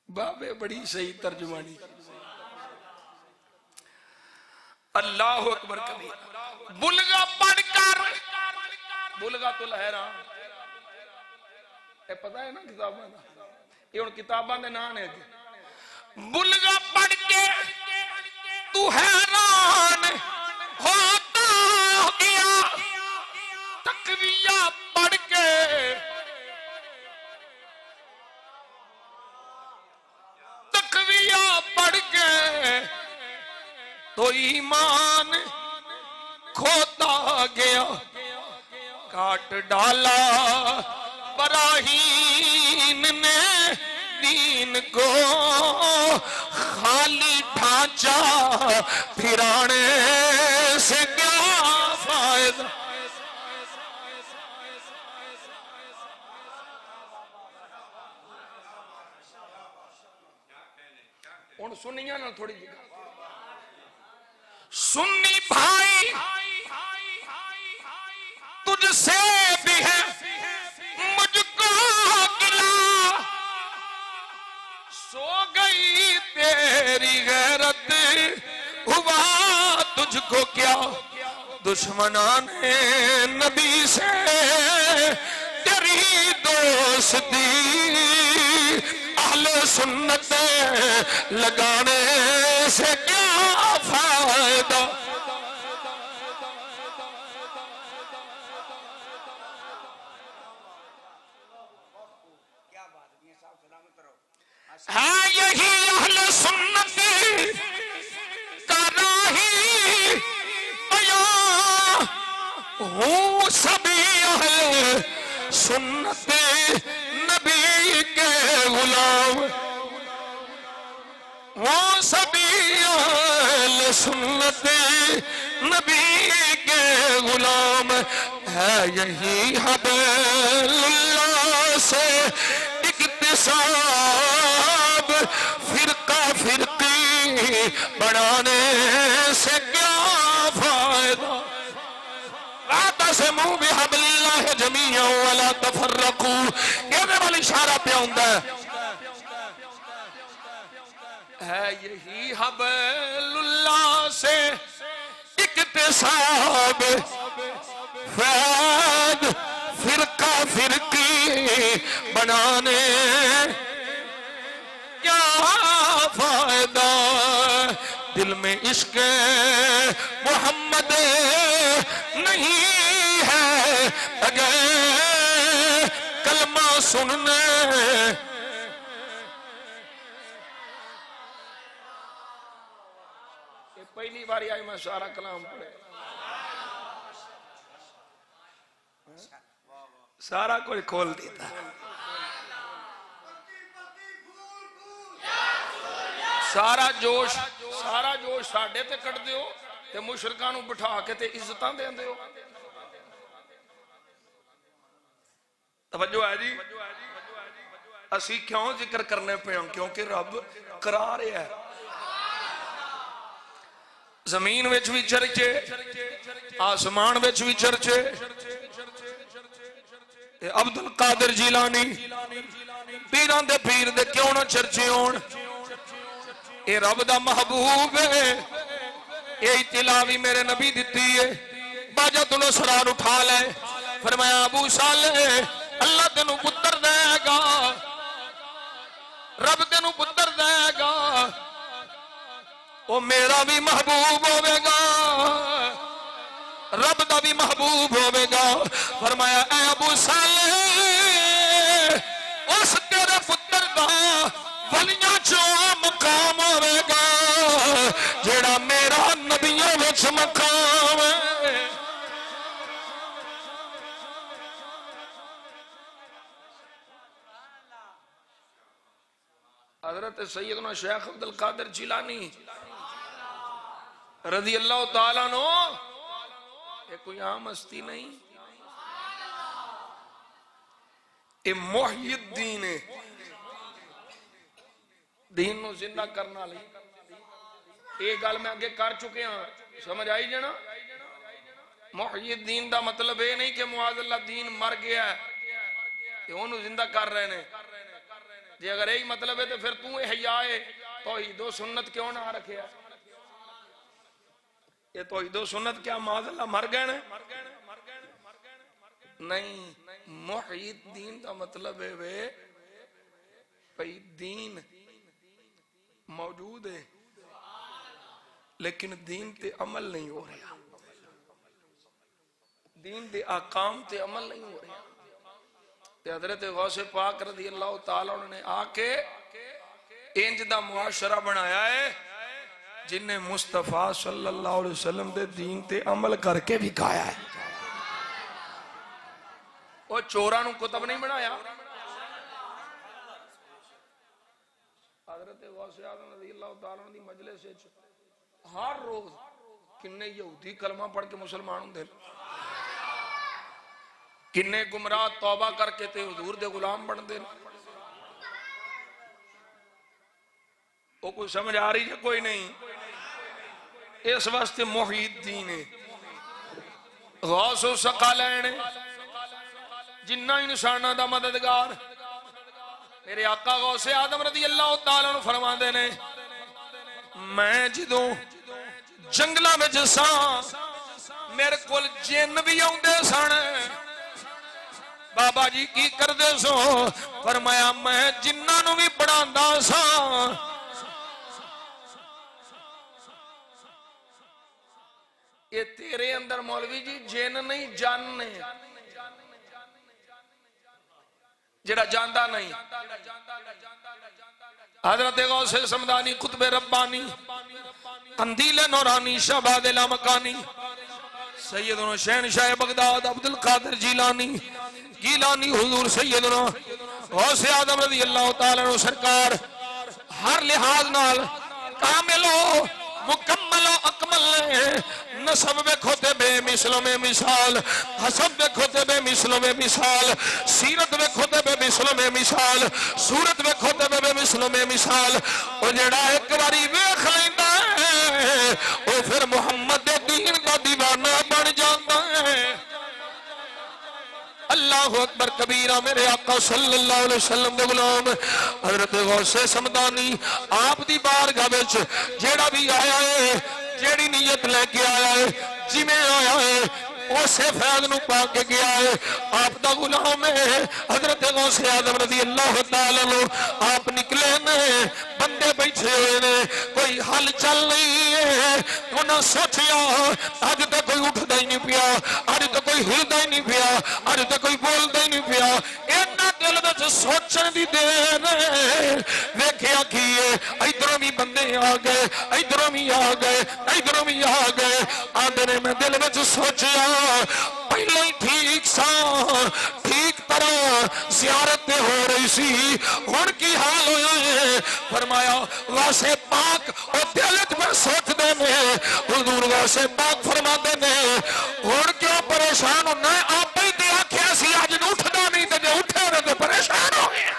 [SPEAKER 1] بابے بڑی صحیح ترجمانی اللہ اکبر کبیر بلغا پڑھ کر بلغا تو لہرا اے پتہ ہے نا کتاباں دا یہ ان کتاباں دے نام ہے بلغا پڑھ کے تو حیران ہوتا گیا تقویہ پڑھ کے پڑھ کے تو ایمان کھوتا گیا کاٹ ڈالا براہین نے دین کو خالی ڈھانچہ پھرانے سے کیا فائدہ ان سنیاں نہ تھوڑی جگہ سنی بھائی تجھ سے تیری غیرت ہوا تجھ کو کیا دشمنان نبی سے تیری دوستی اہل سنت لگانے سے کیا فائدہ ہاں یہی اہل سنت کا راہی بیان ہوں سبھی اہل سنت نبی کے غلام ہوں سبھی اہل سنت نبی کے غلام ہے یہی حبل اللہ سے اقتصاب فرقہ فرقی بڑھانے سے کیا فائدہ واعتصموا بحبل اللہ جمیعا ولا تفرقوا یہ والا اشارہ پہ ہوتا ہے یہی حبل اللہ سے اقتصاب فیض فرقہ فرقی بنانے کیا فائدہ دل میں عشق محمد نہیں ہے اگر کلمہ سننے یہ پہلی بار آئی میں سارا کلام پڑھے سارا کوئی کھول دیتا سارا جوش ساڑھے تے کٹ دیو تے مشرکانو بٹھا کے تے عزتاں دے دیو توجہ ہے جی اسی کیوں ذکر کرنے پہ ہوں کیونکہ رب کرا رہے ہے زمین وچ بھی چرچے آسمان وچ بھی چرچے عبد القادر جیلانی پیران دے پیر دے کیوں نہ چرچے ہون اے رب دا محبوب ہے اے اطلاع بھی میرے نبی دیتی ہے باجہ تنو سرار اٹھا لے فرمایا ابو صالح اللہ تینو پتر دے گا رب تینو پتر دے گا او میرا بھی محبوب ہوئے گا رب دا بھی محبوب ہوئے گا فرمایا اے ابو صالح اس تیرے پتر دا ولیاں چو مقام ہوئے گا جیڑا میرا نبیوں وچ مقام ہے حضرت سیدنا شیخ عبد القادر جیلانی رضی اللہ تعالیٰ عنہ یہ کوئی عام ہستی نہیں یہ محی الدین ہے دین نو زندہ کرنا لئی ایک گل میں آگے کر چکے ہیں سمجھ آئی جنا محی الدین دا مطلب ہے نہیں کہ معاذ اللہ دین مر گیا ہے کہ انہوں زندہ کر رہے ہیں جی اگر یہی مطلب ہے تو پھر تو احیاء توحید و سنت کیوں نہ رکھے ہے یہ توحید و سنت کیا معاذ اللہ مر گئے ہیں نہیں محی الدین دا مطلب ہے بھئی دین موجود ہے لیکن دین تے عمل نہیں ہو رہا دین تے احکام تے عمل نہیں ہو رہا حضرت غوث پاک رضی اللہ تعالیٰ نے آ کے انج دا معاشرہ بنایا ہے جن نے مصطفیٰ صلی اللہ علیہ وسلم دے دین تے عمل کر کے بھی کھایا ہے وہ چورانو کتب نہیں بنایا حضرت غوث اعظم رضی اللہ تعالیٰ دی مجلس سے ہر روز کنے یہودی کلمہ پڑھ کے مسلمان ہوں دے کنے گمراہ توبہ کر کے تے حضور دے غلام بن دے وہ کوئی سمجھ آ رہی ہے کوئی نہیں اس واسطے محی الدین ہے غوث و ثقلین جنہ انسانہ دا مددگار میرے آقا غوث اعظم رضی اللہ تعالیٰ عنہ فرما دے نے میں جدوں جنگلاں وچ ساں میرے کول جن بھی آندے سن بابا جی کی کردے سو فرمایا میں جنہاں نوں بھی پڑھاندا ساں یہ تیرے اندر مولوی جی جن نہیں جان نے جڑا جاندا نہیں حضرت غوث سمدانی قطب ربانی قندیل نورانی شہباز لامکانی سیدنا شہنشاہ بغداد عبدالقادر جیلانی گیلانی حضور سیدنا غوث اعظم رضی اللہ تعالیٰ عنہ سرکار ہر لحاظ نال کامل و مکمل و اکمل نسب بے کھوتے بے مثل میں مثال حسب بے کھوتے بے مثل میں مثال سیرت بے کھوتے بے مثل میں مثال صورت بے کھوتے بے مثل میں مثال او جڑا ایک باری ویکھ لیندا ہے او پھر محمد دین دا دیوانہ بن جاندا ہے اللہ اکبر کبیرہ میرے آقا صلی اللہ علیہ وسلم دے غلام حضرت غوث سمدانی آپ دی بارگاہ وچ جیڑا بھی آیا ہے جیڑی نیت لے کے آیا ہے جی میں آیا ہے اسے فیض نو پا کے گیا ہے آپ دا غلام ہے حضرت غوث اعظم رضی اللہ تعالیٰ عنہ آپ نکلے نے بندے بیٹھے ہوئے نے کوئی حل چل نہیں ہے انہاں سوچیا آج تک کوئی اٹھدا ہی نہیں پیا آج تک کوئی ہلدا ہی نہیں پیا آج تک کوئی بولدا ہی نہیں پیا اینا دل وچ سوچن دی دیر ویکھیا کیے ادھروں بھی بندے آ گئے ادھروں بھی آ گئے ادھروں بھی آ گئے آندے نے میں دل وچ سوچیا پہلے ہی ٹھیک سا ٹھیک طرح زیارت ہو رہی سی ہن کی حال ہویا ہے فرمایا غوث پاک اور دلت میں سوچ دے نے حضور غوث پاک فرما دے نے ہن کیوں پریشان ہونا ہے آپ ہی تے آکھیا سی اج اٹھدا نہیں تے جے اٹھے ہوئے تے پریشان ہو گئے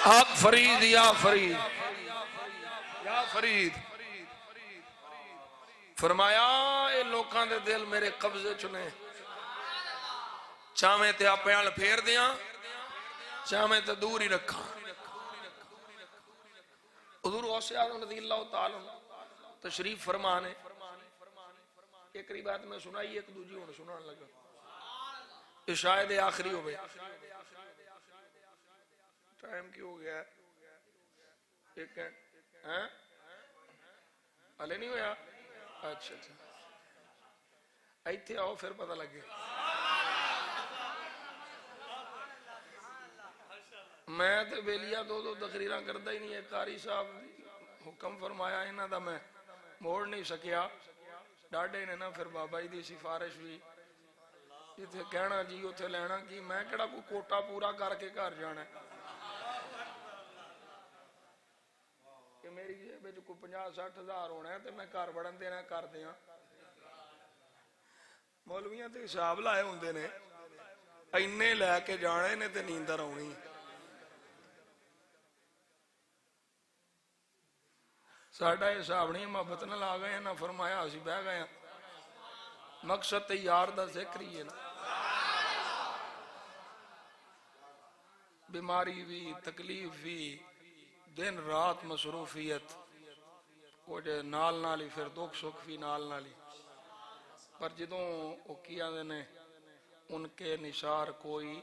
[SPEAKER 1] حق فرید یا فرید یا فرید فرمایا اے لوکاں دے دل میرے قبضے چنے چاہمیں تے اپنے آل پھیر دیاں چاہمیں تے دور ہی رکھا حضور غوث اعظم رضی اللہ تعالیٰ تشریف فرمانے ایک بات میں سنائی ایک دوجی ہونے سنان لگا یہ شاید آخری ہو گیا ٹائم کی ہو گیا ایک ہے علی نہیں ہویا اچھا اچھا ایتھے آؤ پھر پتہ لگے میں تے بیلیا دو تقریراں کردہ ہی نہیں ہے قاری صاحب حکم فرمایا انہاں دا میں موڑ نہیں سکیا ڈاڈے نے نا پھر بابا جی دی سفارش بھی جتھے کہنا جی اتھے لینا کی میں کہڑا کوئی کوٹا پورا کر کے گھر جانا ہے کہ میری جیب وچ کوئی 50-60 ہزار ہونا ہے تے میں گھر بڑھن دینا کر دیاں مولویاں تے حساب لائے ہوندے نے اینے لے کے جانے نے تے نیندر آونی ساڈا حساب نہیں محبت نہ لا گئے نہ فرمایا اسی بہ گئے مقصد تے یار دا ذکر ہی ہے نا بیماری بھی تکلیف بھی دن رات مصروفیت وہ جے نال نالی پھر دکھ سکھ بھی نال نالی پر جدوں وہ کیا دینے ان کے نثار کوئی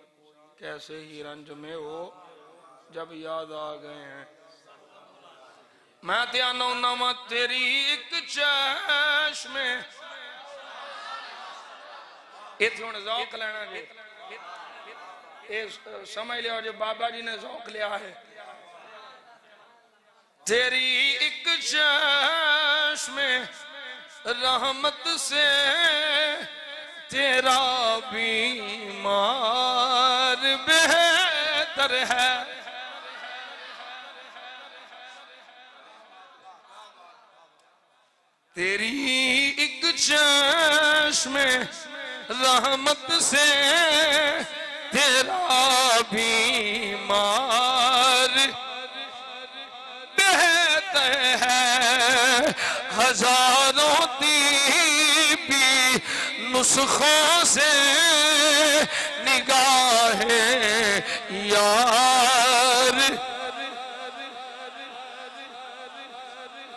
[SPEAKER 1] کیسے ہی رنج میں ہو جب یاد آ گئے ہیں میں تیانو نما تیری ایک چشم ایتھی ہونے ذوق لینا جی سمجھ لیا جو بابا جی نے ذوق لیا ہے تیری ایک چشم رحمت سے تیرا بیمار بہتر ہے تیری ایک چشم رحمت سے تیرا بیمار بہتے ہیں ہزاروں طبی نسخوں سے نگاہ یار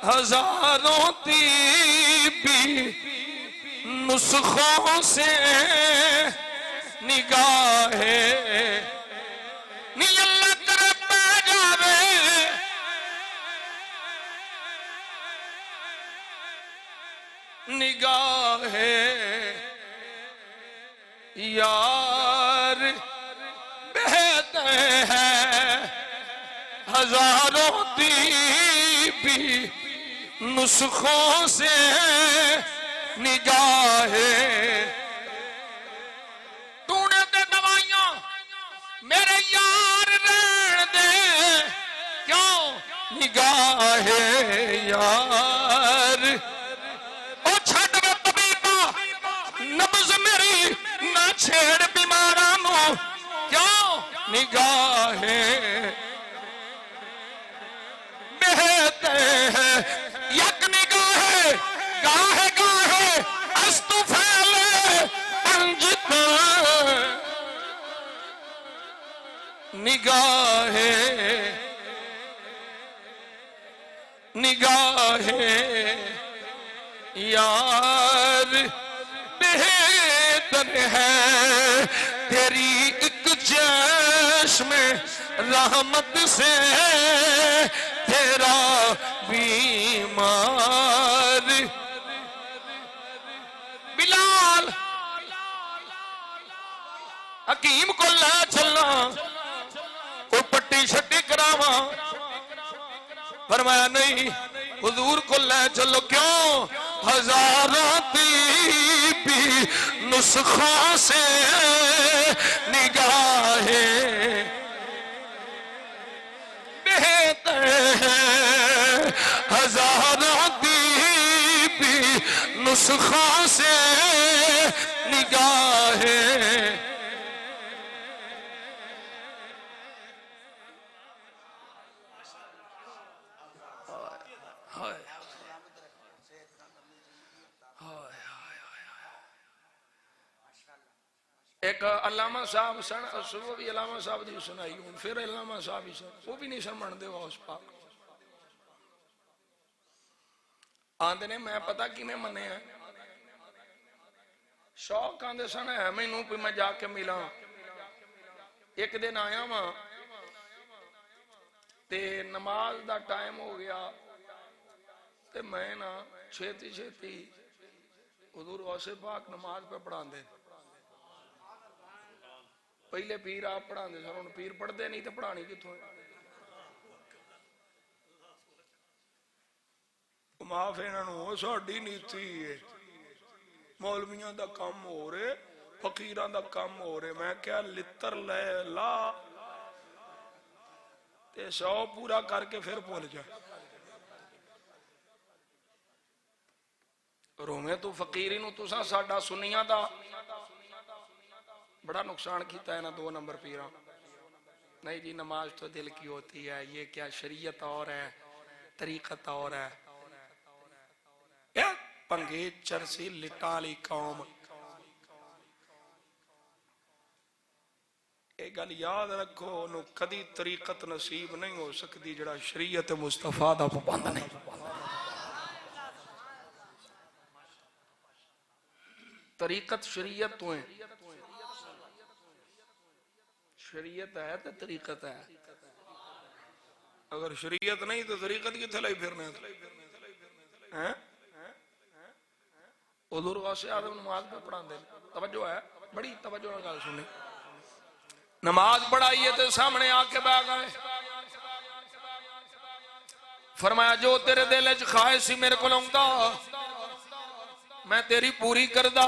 [SPEAKER 1] ہزاروں طبی نسخوں سے نگاہ نی اللہ کرم پہ جاوے نگاہ یار بہتے ہیں ہزاروں طبی نسخوں سے نگاہ تو نے دے دوائیاں میرے یار رہن دے کیوں نگاہ یار او چھڑ میں طبیبہ نبض میری نہ چھیڑ بیمارانوں کیوں نگاہ بہتے ہیں یک نگاہ گاہ گاہ استو پھیلے انجتا نگاہ نگاہ یار بہتر ہے تیری ایک چشم رحمت سے تیرا بیمار بلال حکیم کو لے چلنا کوئی پٹی شٹی کراواں فرمایا نہیں حضور کو لے چلو کیوں ہزاروں طبی نسخوں سے نگاہ بہتے ہیں ہزاروں طبی نسخوں سے نگاہ ایک علامہ صاحب صبح بھی علامہ صاحب دی سنائی ہوں پھر علامہ صاحب ہی سن وہ بھی نہیں سمجھ دے اس پاک آندے نے میں پتا کی میں منے ہیں شوق آندے سن ہے میں نوں پہ میں جا کے ملا ایک دن آیا ماں تے نماز دا ٹائم ہو گیا تے میں نا چھیتی چھیتی حضور غوث پاک نماز پہ پڑھان دے پہلے پیر آپ پڑھان دے سر پیر پڑھ دے نہیں تے پڑھانی کتوں معاف انہوں ساڑی نیتی ہے مولویاں دا کام ہو رہے فقیران دا کام ہو رہے میں کیا لتر لے لا تے 100 پورا کر کے پھر بھول جائے رومے تو فقیری نو تو ساڑا سنیاں دا بڑا نقصان کیتا ہے نا 2 نمبر پیرا نہیں جی نماز تو دل کی ہوتی ہے یہ کیا شریعت اور ہے طریقت اور ہے پنگے چرسی لٹالی قوم ایک گل یاد رکھو انہوں کدی طریقت نصیب نہیں ہو سکتی جڑا شریعت مصطفیٰ دا پابند نہیں طریقت شریعت تو ہیں شریعت ہے تو طریقت ہے اگر شریعت نہیں تو طریقت کی تھلائی پھرنے ہیں حضور غوث اعظم نماز پہ پڑھان دے توجہ ہے بڑی توجہ نہ گل سنیں نماز پڑھائیے تو سامنے آ کے بیٹھ گئے فرمایا جو تیرے دل وچ خواہش سی میرے کو لوندا میں تیری پوری کردا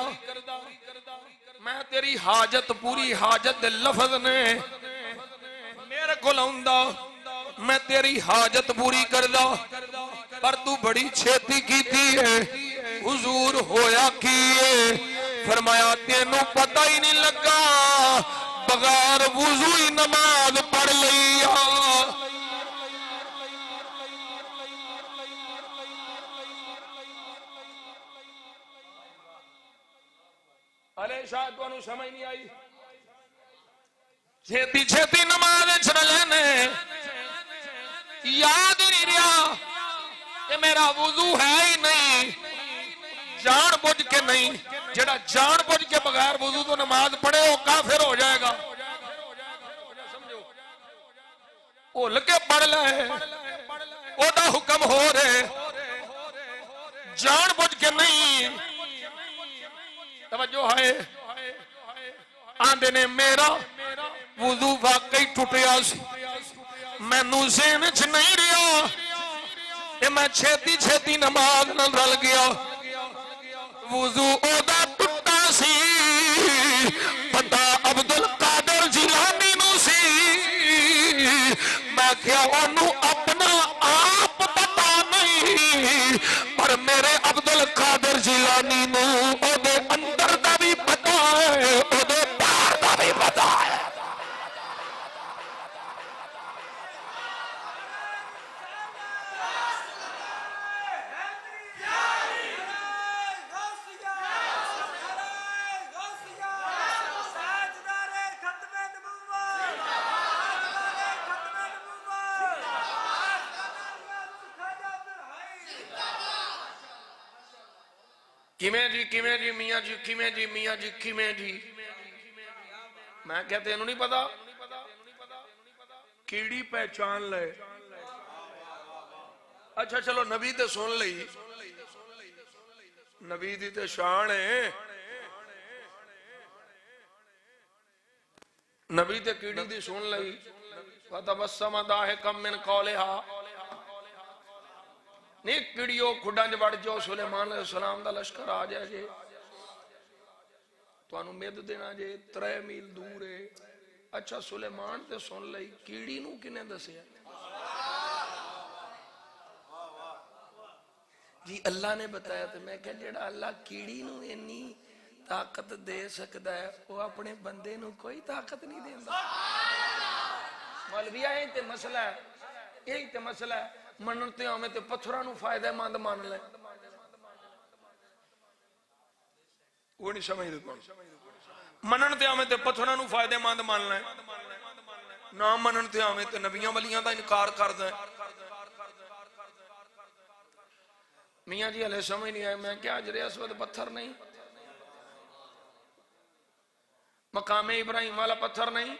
[SPEAKER 1] میں تیری حاجت پوری حاجت دے لفظ نے میرے کو لوندا میں تیری حاجت پوری کردا پر تو بڑی چھیتی کیتی ہے حضور ہویا کیے فرمایا تینوں پتہ ہی نہیں لگا بغیر وضو ہی نماز پڑھ لئی ارے شاید تو سمجھ نہیں آئی چھیتی چھیتی نماز چھڑ لینے یاد ہی نہیں رہا کہ میرا وضو ہے ہی نہیں جان بوجھ کے نہیں جڑا جان بوجھ کے بغیر وضو تو نماز پڑھے وہ کافر ہو جائے گا وہ لگے پڑھ لے وہ دا حکم ہو رہے جان بوجھ کے نہیں توجہ ہے آندے نے میرا وضو واقعی ٹوٹیا سی میں نو ذہن وچ نہیں رہا کہ میں چھیتی چھیتی نماز نہ رل گیا وضو او دا ٹوٹا سی پتا عبد القادر جیلانی نو سی میں کیا انہوں اپنا آپ پتا نہیں پر میرے عبد القادر جیلانی نو او دے اندر دا بھی پتا ہے او دے باہر دا بھی پتا ہے کیویں جی میاں جی کیویں جی میاں جی کیویں جی میں کہتے ہیں نہیں پتا کیڑی پہچان لے اچھا چلو نبی تے سن لئی نبی دی تے شان ہے نبی تے کیڑی دی سن لئی فتبسم ضاحکا من قولہا نہیں کیڑیو کھڈاں جو بڑھ جو سلیمان علیہ السلام دا لشکر آ جائے جے تو انہوں مید دینا جے 3 میل دور ہے اچھا سلیمان تے سن لئی کیڑی نو کنے دسیا جی اللہ نے بتایا تو میں کہا جڑا اللہ کیڑی نو انی طاقت دے سکتا ہے وہ اپنے بندے نو کوئی طاقت نہیں دیندہ مولویہ یہی تے مسئلہ ہے یہی تے مسئلہ ہے منتے ہمیں تے پتھرانو فائدہ مند مان لیں وہ نہیں سمجھ دیتا منتے ہمیں تے پتھرانو فائدہ مند مان لیں نہ منتے ہمیں تے نبیاں ولیاں دا انکار کر دیں میاں جی علیہ سمجھ نہیں آئے میں کیا حجر اسود پتھر نہیں مقام ابراہیم والا پتھر نہیں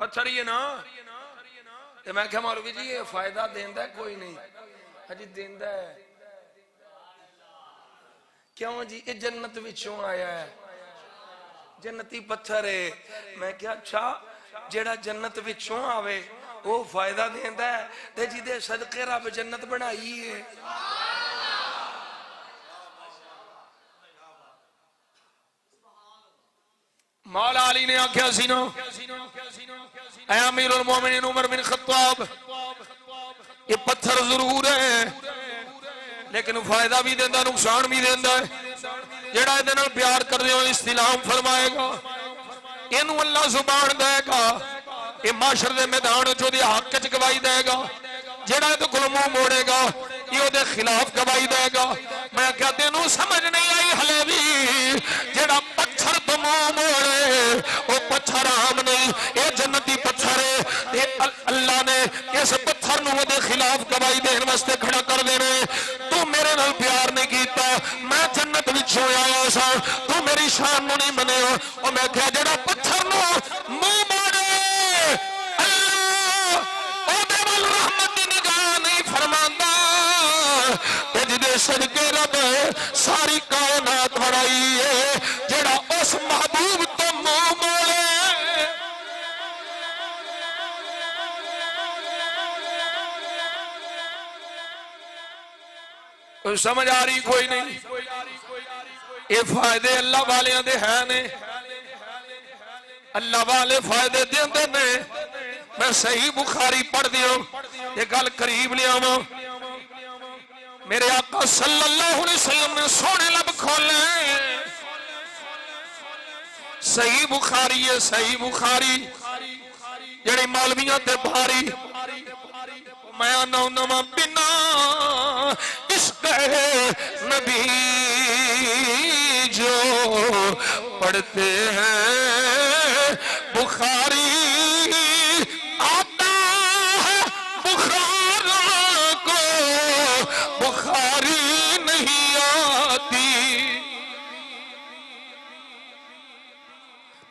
[SPEAKER 1] پتھر یہ نا میں کہا مولوی جی یہ فائدہ دیندہ ہے کوئی نہیں حجی دیندہ ہے کیوں جی یہ جنت وچوں آیا ہے جنتی پتھر ہے میں کہا اچھا جیڑا جنت وچوں آوے وہ فائدہ دیندہ ہے دے جی دے صدقے رب جنت بنائی ہے مولا علی نے آکھیا سینو اے امیر المومنین عمر بن خطاب یہ پتھر ضرور ہے لیکن فائدہ بھی دیندہ نقصان بھی دیندہ ہے جڑا ادھے نال پیار کر دے ہو استلام فرمائے گا انہوں اللہ زبان دے گا یہ معاشر دے میدان جو دے حق چ گواہی دے گا جڑا ادھے کل منہ موڑے گا یہ دے خلاف گواہی دے گا میں کہتے ہیں سمجھ نہیں آئی ہلے بھی جڑا پتھر تو منہ موڑے وہ پتھر عام نہیں یہ جنتی پتھر ہے اللہ نے اس پتھر نو دے خلاف گواہی دین واسطے کھڑا کر دینے تو میرے نال پیار نہیں کیتا میں جنت وچوں آیا سا تو میری شان نو نہیں منے اور میں کہا جڑا پتھر نو منہ موڑے اللہ او دے وال رحمت دی نگاہ نہیں فرماندا جدے صدقے رب ساری کائنات بنائی ہے جڑا اس محبوب تو منہ موڑے سمجھ آ رہی کوئی نہیں یہ فائدے اللہ والے دے ہیں نے اللہ والے فائدے دیندے نے میں صحیح بخاری پڑھ دیوں یہ گل قریب لے آواں میرے آقا صلی اللہ علیہ وسلم نے سونے لب کھولے صحیح بخاری ہے صحیح بخاری جڑی مولویاں تے بھاری میں آنا نواں بنا عشق نبی جو پڑھتے ہیں بخاری آتا ہے بخار کو بخاری نہیں آتی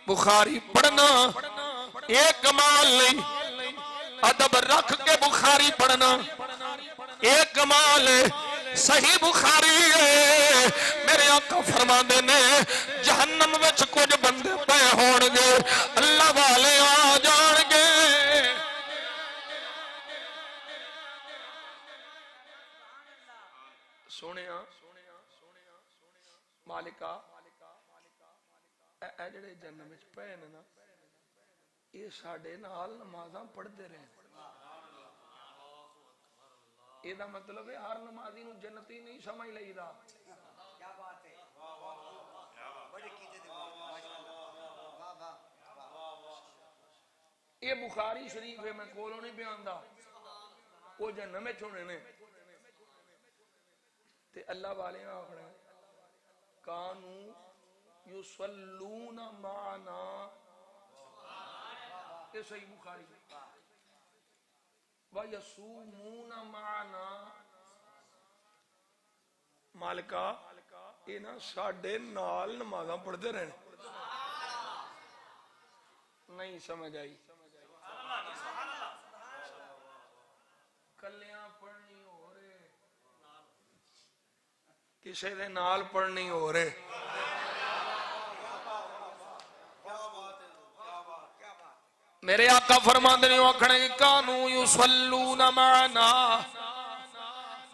[SPEAKER 1] بخاری پڑھنا ایک کمال نہیں ادب رکھ کے بخاری پڑھنا ایک کمال ہے صحیح بخاری ہے میرے آقا فرماندے نے جہنم وچ کچھ بندے پے ہون گے اللہ والے آ جان گے سونیا مالکا اے جڑے جہنم وچ پے نے نا یہ ساڈے نال نمازاں پڑھتے رہے یہ دا مطلب ہے ہر نمازی نو جنتی نہیں سمجھ لئیدا یہ بخاری شریف ہے میں کولوں نہیں بیاندا وہ جہنم وچ ہونے نے تے اللہ والے آکھنا کانو یصلون معنا یہ صحیح بخاری وَيَصُومُونَ مَعَنَا مالکا یہ نا ساڑھے نال نمازاں پڑھتے رہنے نہیں سمجھ آئی کلیاں پڑھنی ہو رہے کسے دے نال پڑھنی ہو رہے میرے آقا فرماندے نے آکھنے کانو یصلون معنا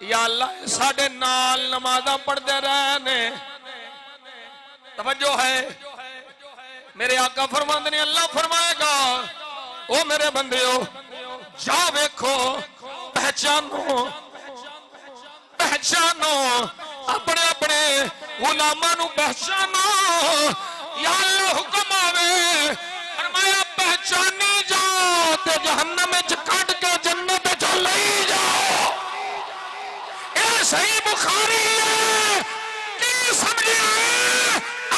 [SPEAKER 1] یا اللہ ساڈے نال نمازاں پڑھتے رہنے توجہ ہے میرے آقا فرماندے نے اللہ فرمائے گا او میرے بندیو جا ویکھو پہچانو پہچانو اپنے اپنے غلاماں نو پہچانو یا اللہ حکم آوے فرمایا پہچانی جاؤ تے جہنم وچ کڈ کے جنت وچ لئی جاؤ اے صحیح بخاری ہے کی سمجھے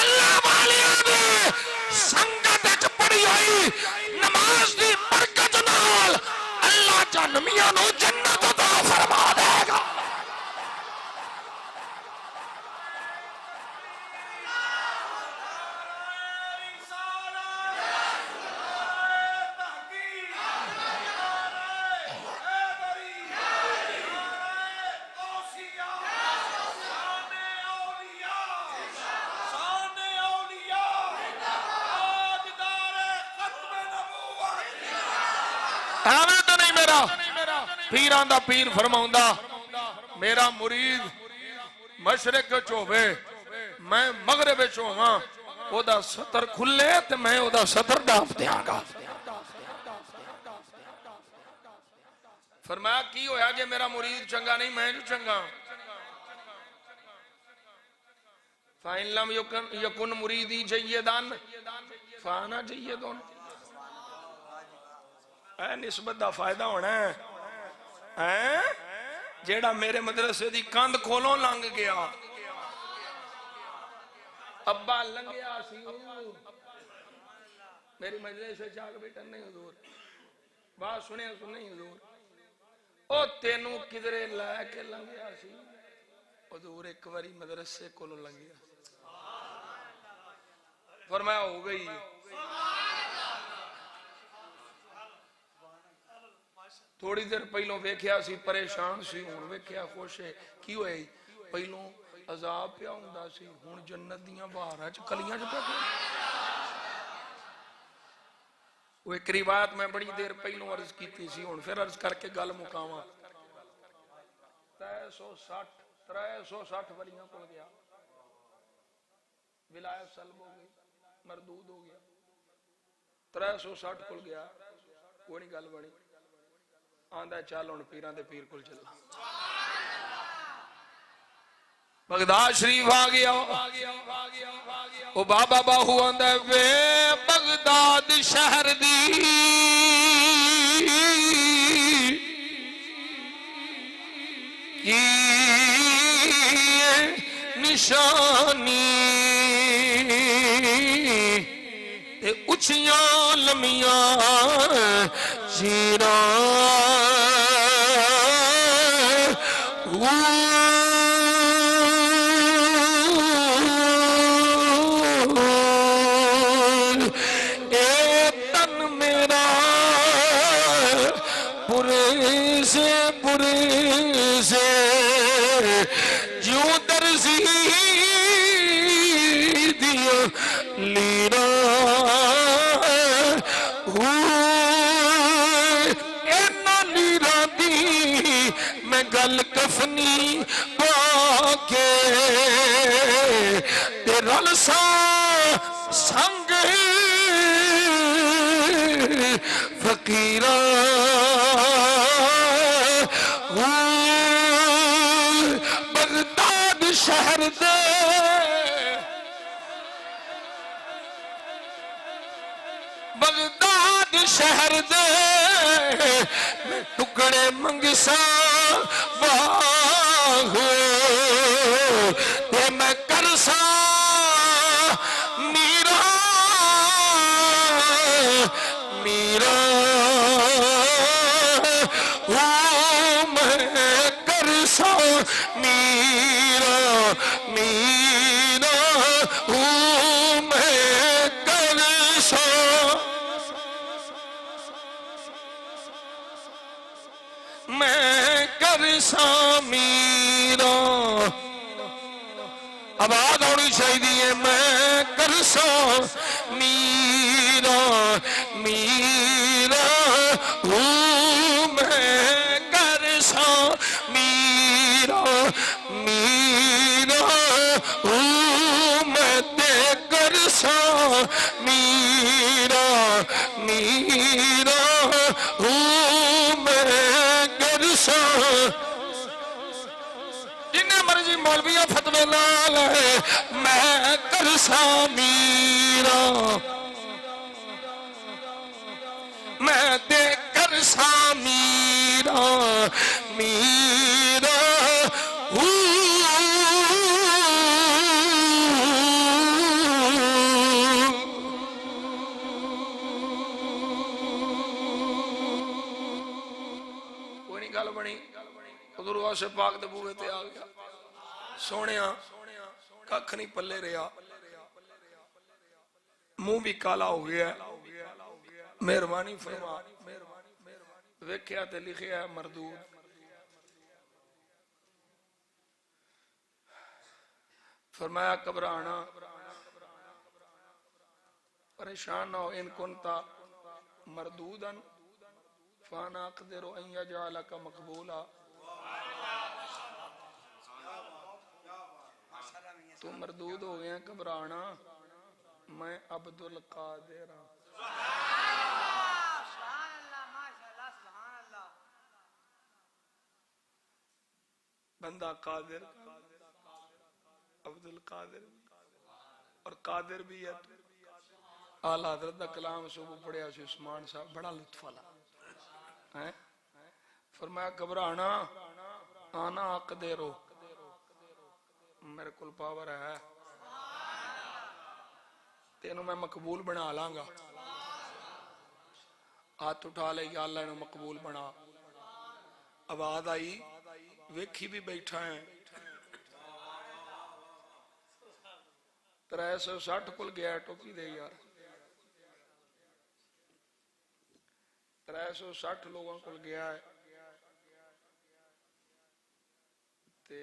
[SPEAKER 1] اللہ والیاں دے سنگت وچ پڑھی ہوئی نماز دی برکت نال اللہ جہنمیاں نو جنت عطا فرما دے گا ایویں تو نہیں میرا پیران دا پیر فرماؤندا میرا مرید مشرق وچ ہوے میں مغرب وچ ہوواں او دا ستر کھلے تے میں او دا ستر ڈاپ دیاں گا فرمایا کی ہویا جے میرا مرید چنگا نہیں میں جو چنگا فَإِن لَمْ يَكُنْ مُرِيدِي جَيِّدًا فَأَنَا جَيِّدٌ اے نسبت دا فائدہ ہونا ہے جیڑا میرے مدرسے دی کاند کھولوں لنگ گیا ابا لنگیا سی میری مجلس سے چاک بیٹا نہیں حضور بات سنے نہیں حضور او تینوں کدرے لائے کے لنگیا سی حضور ایک واری مدرسے کھولوں لنگیا فرمایا ہو گئی تھوڑی دیر پہلوں ویکھیا سی پریشان سی ہون ویکھیا خوش ہے کی ہوئی پہلوں عذاب پیا ہوندا سی ہن جنت دیاں بہاراں چ کلیاں چ پیا وہ ایک روایت میں بڑی دیر پہلوں عرض کیتی سی ہن پھر عرض کر کے گل مکاواں 360 ولیاں کول گیا ولایت سلب ہو گئی مردود ہو گیا 360 کول گیا کوئی نہیں گل بنی آندا چل ہن پیراں دے پیر کول چلا بغداد شریف آ گیا او بابا باہو آندا وے بغداد شہر دی کی نشانی تے اچھیاں لمیاں کفنی پاکے رل سا سنگ فقیرہ بغداد شہر دے بغداد شہر دے ٹکڑے منگسا میں کرسا میرا میرا میں کرسا میرا میرا میں کرسا میں کرسا میرا آواز آنی چاہیے میں کرسا میرا میرا میں کرسا میرا میرا میں تے کرسا میرا میرا میں کرسا جنہیں مرضی مولویہ فتوے لال ہے میں کرسا میرا میں دے کرسا میرا میرا کوئی نہیں گل بنی حضور سے پاک دے بوئے تے آ گیا سونیا ککھ نہیں پلے رہا منہ بھی کالا ہو گیا مہربانی فرما ویکھیا تے لکھیا ہے مردود فرمایا گھبرانا پریشان نہ ہو ان کنتا مردودن فانا اقدر ان یجعلک مقبولا تو مردود ہو گیا گھبرانا میں عبد القادر بندہ قادر عبد القادر اور قادر بھی ہے اعلی حضرت دا کلام صبح پڑھیا سی عثمان صاحب بڑا لطف والا فرمایا گھبرانا آنا اقدرو میرے کل پاور ہے تینوں میں مقبول بنا لانگا ہاتھ اٹھا لے یا اللہ انہوں مقبول بنا آواز آئی ویکھی بھی بیٹھا ہیں 360 کل گیا ٹوپی دے یار 360 لوگوں کل گیا ہے تے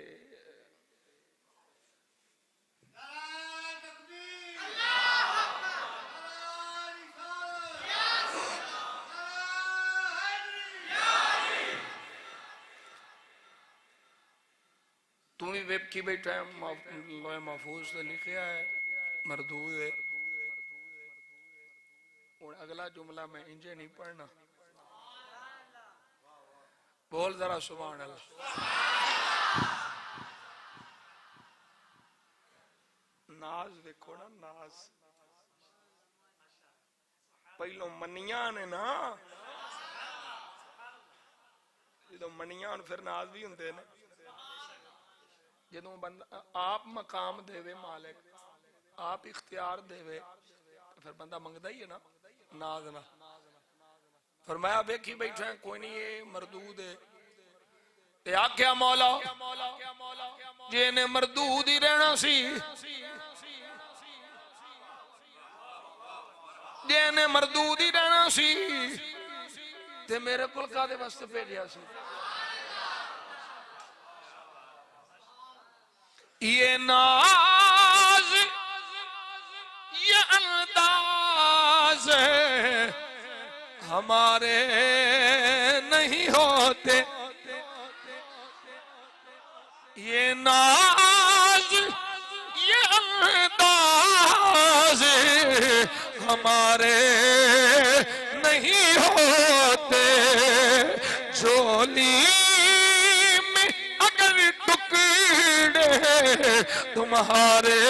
[SPEAKER 1] تم بھی ویب کی بیٹھا ہے لوح محفوظ سے لکھیا ہے مردود ہے اور اگلا جملہ میں انجے نہیں پڑھنا بول ذرا سبحان اللہ ناز دیکھو نا، ناز پہلو منیاں نے نا، جدو منیاں پھر ناز بھی ہوندے نے. جدو بندہ آپ مقام دے وے مالک، آپ اختیار دے وے، پھر بندہ منگدا ہی ہے نا ناز نہ. فرمایا ویکھی بیٹھا ہے کوئی نہیں یہ مردود ہے. تے آکھیا مولا جے نے مردود ہی رہنا سی، جے نے مردود ہی رہنا سی تے میرے کل کادے واسطے بھیجیا سی. یہ ناز یہ انداز ہمارے نہیں ہوتے، یہ ناز یہ انداز ہمارے نہیں ہوتے. جولی میں اگر ٹکڑے تمہارے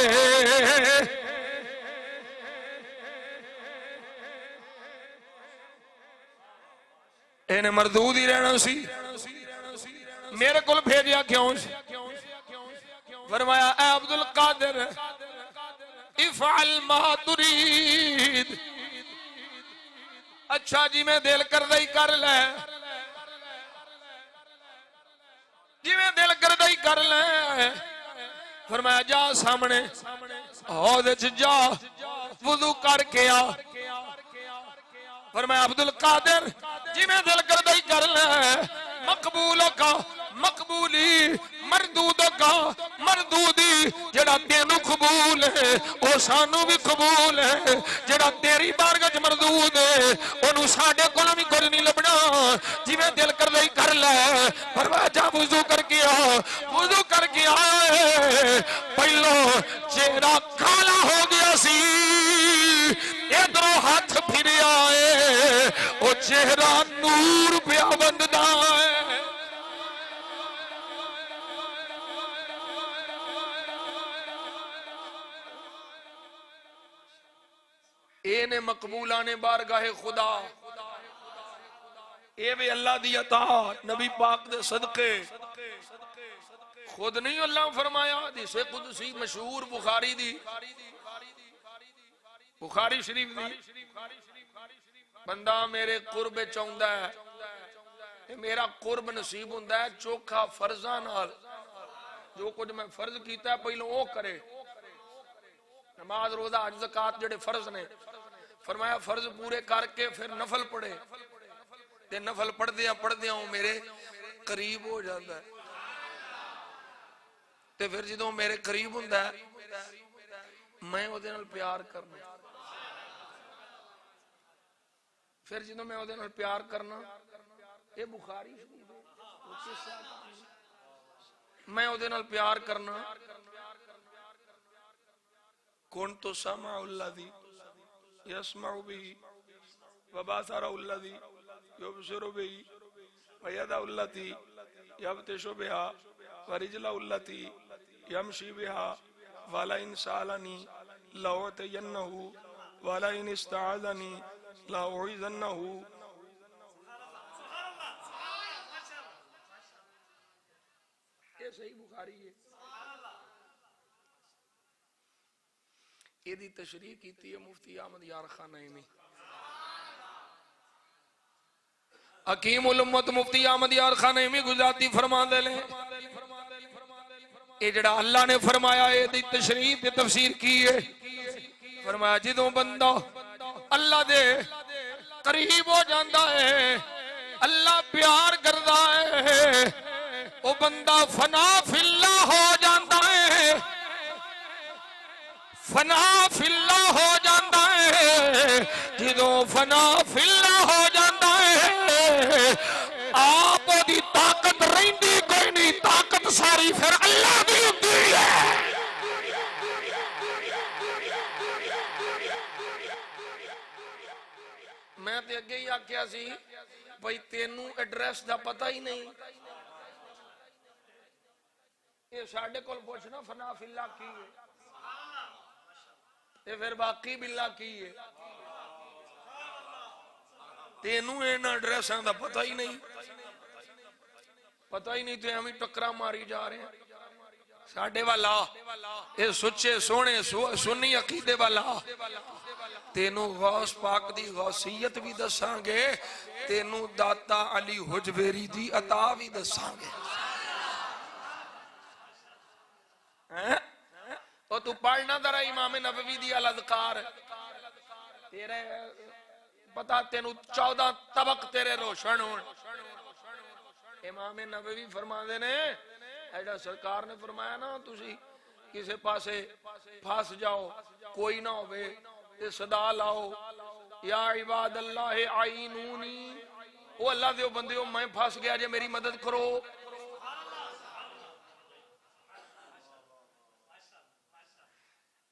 [SPEAKER 1] انہیں مردود ہی رہنا سی، میرے کل بھیجیا کیوں سی؟ فرمایا اے عبد القادر افعل ما ترید. اچھا جی میں دل کر دئی کر لے، جی میں دل کر دئی کر لے. فرمایا جا سامنے حوض جا وضو کر کے آ. فرمایا عبد القادر جی میں دل کر دئی کر لے، مقبولوں کا مقبولی، مردودوں کا مردودی. جڑا تینوں قبول ہے وہ سانو بھی قبول ہے، جڑا تیری بارگاہ وچ مردود ہے انہوں ساڈے کول بھی کچھ نہیں لبنا. جی میں دل کر دئی کر لے. فرمایا جا وضو کر کے آ. وضو کر کے آئے، پہلو چہرہ کالا ہو گیا سی، ادھروں ہاتھ پھر آئے وہ چہرہ نور پیا بنددا ہے. اے نے مقبولانے بارگاہ خدا، اے بھی اللہ دی عطا نبی پاک دے صدقے. خود نہیں اللہ فرمایا حدیث قدسی مشہور بخاری دی، بخاری شریف دی، بندہ میرے قرب چاہندا ہے، میرا قرب نصیب ہوندا ہے چوکھا فرضاں نال. جو کچھ میں فرض کیتا ہے پہلو وہ کرے، نماز روزہ حج زکات جڑے فرض نے. فرمایا فرض پورے کر کے پھر نفل پڑھے، تے نفل پڑھدیاں وہ میرے قریب ہو جاتا ہے. تے پھر جدوں میرے قریب ہوندا ہے میں اودے نال پیار کرنا. پھر جدوں میں اودے نال پیار کرنا، اے بخاری میں اودے نال پیار کرنا. کنت سمع الذی یسمع به وبصر الذی یبصر به وید التی یبطش بها ورجل التی یمشی بها ولئن سألنی لأعطینہ ولئن استعاذنی لأعیذنہ. یہ صحیح بخاری ہے. یہ دی تشریح کیتی ہے مفتی احمد یار خان نعیمی. حکیم الامت مفتی احمد یار خان نعیمی گزارتی فرما دے لیں یہ جڑا اللہ نے فرمایا یہ دی تشریح تے تفسیر کی ہے. فرمایا جدوں بندہ اللہ دے قریب ہو جاندہ ہے، اللہ پیار کردا ہے، وہ بندہ فنا فی اللہ ہو جاندہ ہے، فنا فی اللہ ہو جاندہ ہے. جدوں فنا فی اللہ ہو جاندہ ہے آپ دی طاقت رہندی کوئی نہیں، طاقت ساری پھر اللہ دی ہوندی ہے. میں تے اگے ہی آکھیا سی بھئی تینوں ایڈریس دا پتہ ہی نہیں. یہ ساڈے کول پوچھنا فنا فی اللہ کی ہے. تے پھر باقی بلا کی ہے؟ تینوں اینا ڈریساں دا پتہ ہی نہیں، پتہ ہی نہیں، تے ہمیں ٹکرا ماری جا رہے ہیں ساڑھے والا اے سچے سونے سنی عقیدے والا تینوں غوث پاک دی غوثیت بھی دساں گے، تینوں داتا علی حجویری دی عطا بھی دساں گے۔ اور تو پڑھنا درہ امام نبوی دی الاذکار تیرے پتا تینوں 14 طبق تیرے روشن ہون۔ امام نبوی فرما دینے ایڈا سرکار نے فرمایا نا تسی کسے پاسے پھاس جاؤ کوئی نہ ہوئے تے صدا لاؤ یا عباد اللہ عینونی، او اللہ دیو بندیو میں پھاس گیا جے میری مدد کرو۔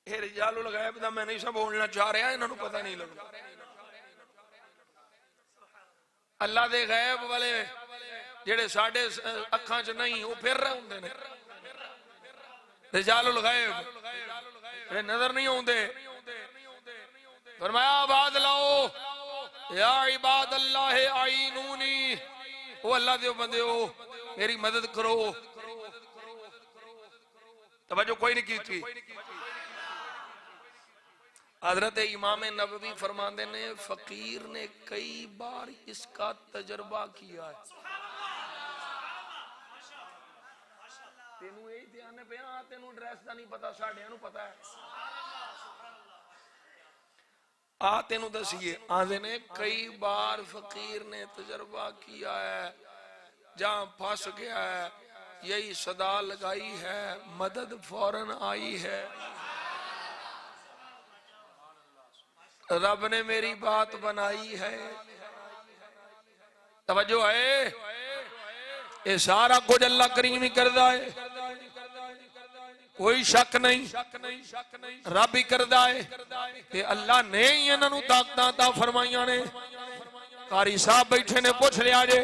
[SPEAKER 1] اے رجال الغیب دا میں نہیں سب بولنا چاہ رہا انہوں نے پتہ نہیں لگا۔ اللہ دے غیب والے جڑے ساڑھے اکھاں چ نہیں وہ پھر رہے ہوندے نے، رجال الغیب جڑے نظر نہیں ہوندے۔ فرمایا آباد لاؤ یا عباد اللہ عینونی، او اللہ دیو بندیو میری مدد کرو۔ توجہ کوئی نہیں کی تھی۔ حضرت امام نبوی فرماندے نے فقیر نے کئی بار اس کا تجربہ کیا ہے۔ تینوں یہی دھیان پہ تینوں ڈریس دا نہیں پتا ساڑھیاں نو پتا ہے تینوں دسیے آدھے نے کئی بار فقیر نے تجربہ کیا ہے، جہاں پھنس گیا ہے یہی صدا لگائی ہے مدد فوراً آئی ہے۔ رب نے میری بات بنائی ہے۔ توجہ ہے، یہ سارا کچھ اللہ کریم ہی کردہ ہے، کوئی شک نہیں، رب ہی کردہ ہے کہ اللہ نے ہی انہوں طاقتاں عطا فرمائیاں نے۔ قاری صاحب بیٹھے نے پوچھ لیا جے،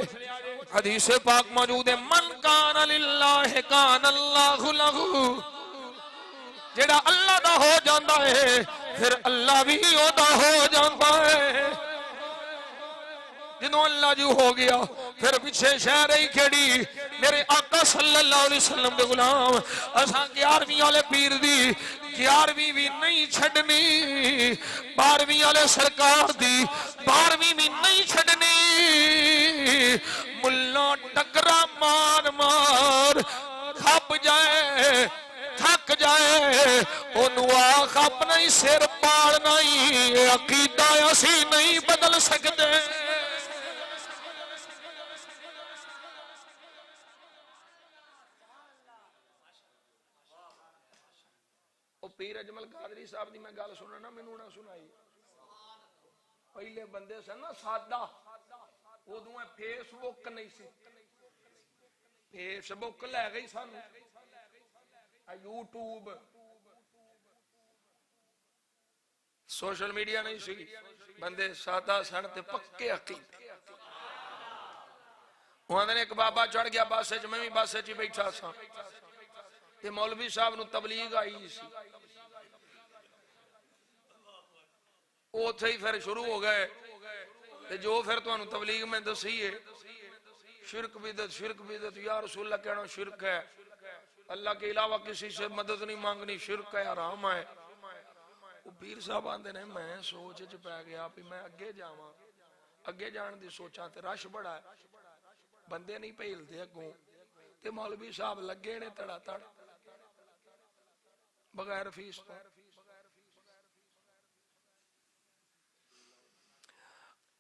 [SPEAKER 1] حدیث پاک موجود ہے من کان للہ کان اللہ لہو، جڑا اللہ دا ہو جاندہ ہے پھر اللہ بھی دا ہو جاندہ ہے۔ جنہوں اللہ جو ہو گیا پھر پیچھے شہر ہی کھڑی۔ میرے آقا صلی اللہ علیہ وسلم دے غلام اساں 11ویں والے پیر دی 11ویں بھی نہیں چھڑنی، 12ویں والے سرکار دی 12ویں بھی نہیں چھڑنی۔ ملا ٹکرا مار مار کھپ جائے تھک جائے انہوں آخ اپنا ہی سر پاڑنا ہی عقیدہ اسی نہیں بدل سکتے۔ پیر اجمل قادری صاحب دی میں گل سننا نا مینوں نہ سنائی۔ پہلے بندے سن نا سادہ، ادوں فیس بک نہیں سی، فیس بک لے گئی سن، یوٹیوب سوشل میڈیا نہیں سی، بندے سادہ سن تے پکے عقیدے۔ وہاں نے ایک بابا چڑھ گیا بس وچ، میں بھی بس وچ بیٹھا سا تے مولوی صاحب نو تبلیغ آئی سی، اوتھے ہی پھر شروع ہو گئے تے جو پھر تانوں تبلیغ میں دسیے شرک بدعت یا رسول اللہ کہنا شرک ہے، اللہ کے علاوہ کسی سے مدد نہیں مانگنی شرک ہے، حرام ہے۔ وہ پیر صاحب آندے نے میں سوچ چ پی گیا کہ میں اگے جاواں، اگے جان دی سوچاں تے رش بڑا ہے، بندے نہیں پھیلدے اگوں تے مولوی صاحب لگے نے تڑا تڑ بغیر فیس تو۔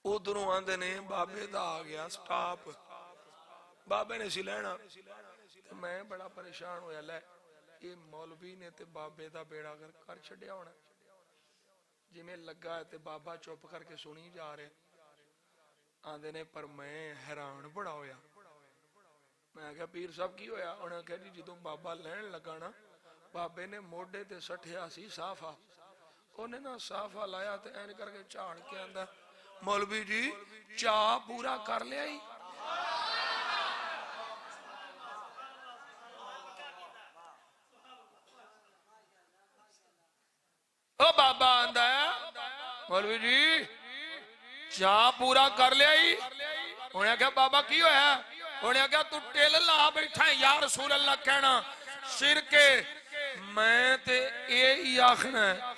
[SPEAKER 1] ادھروں آندے نے بابے دا آ گیا سٹاپ، بابے نے سی لینا، میں بڑا پریشان ہویا لے یہ مولوی نے تے بابے دا بیڑا کر چھڑیا ہونا، جی میں لگا ہے تے بابا چوپ کر کے سنی جا رہے۔ آندے نے پر میں حیران بڑا ہویا، میں کہا پیر صاحب کی ہویا؟ انہوں نے کہا جی جدوں بابا لین لگا نا بابے نے موڑے تے سٹھیا سی صافہ، انہیں نا صافہ لایا تے این کر کے چاڑ کے آندہ مولوی جی چاہ پورا کر لیا ہی۔ او بابا آندا ہے مولوی جی چاہ پورا کر لیا ہی انہیں کہا بابا کی ہویا انہیں کہا تو ٹیل لا بیٹھا ہے یا رسول اللہ کہنا شرک میں تے اے ہی آخنا ہے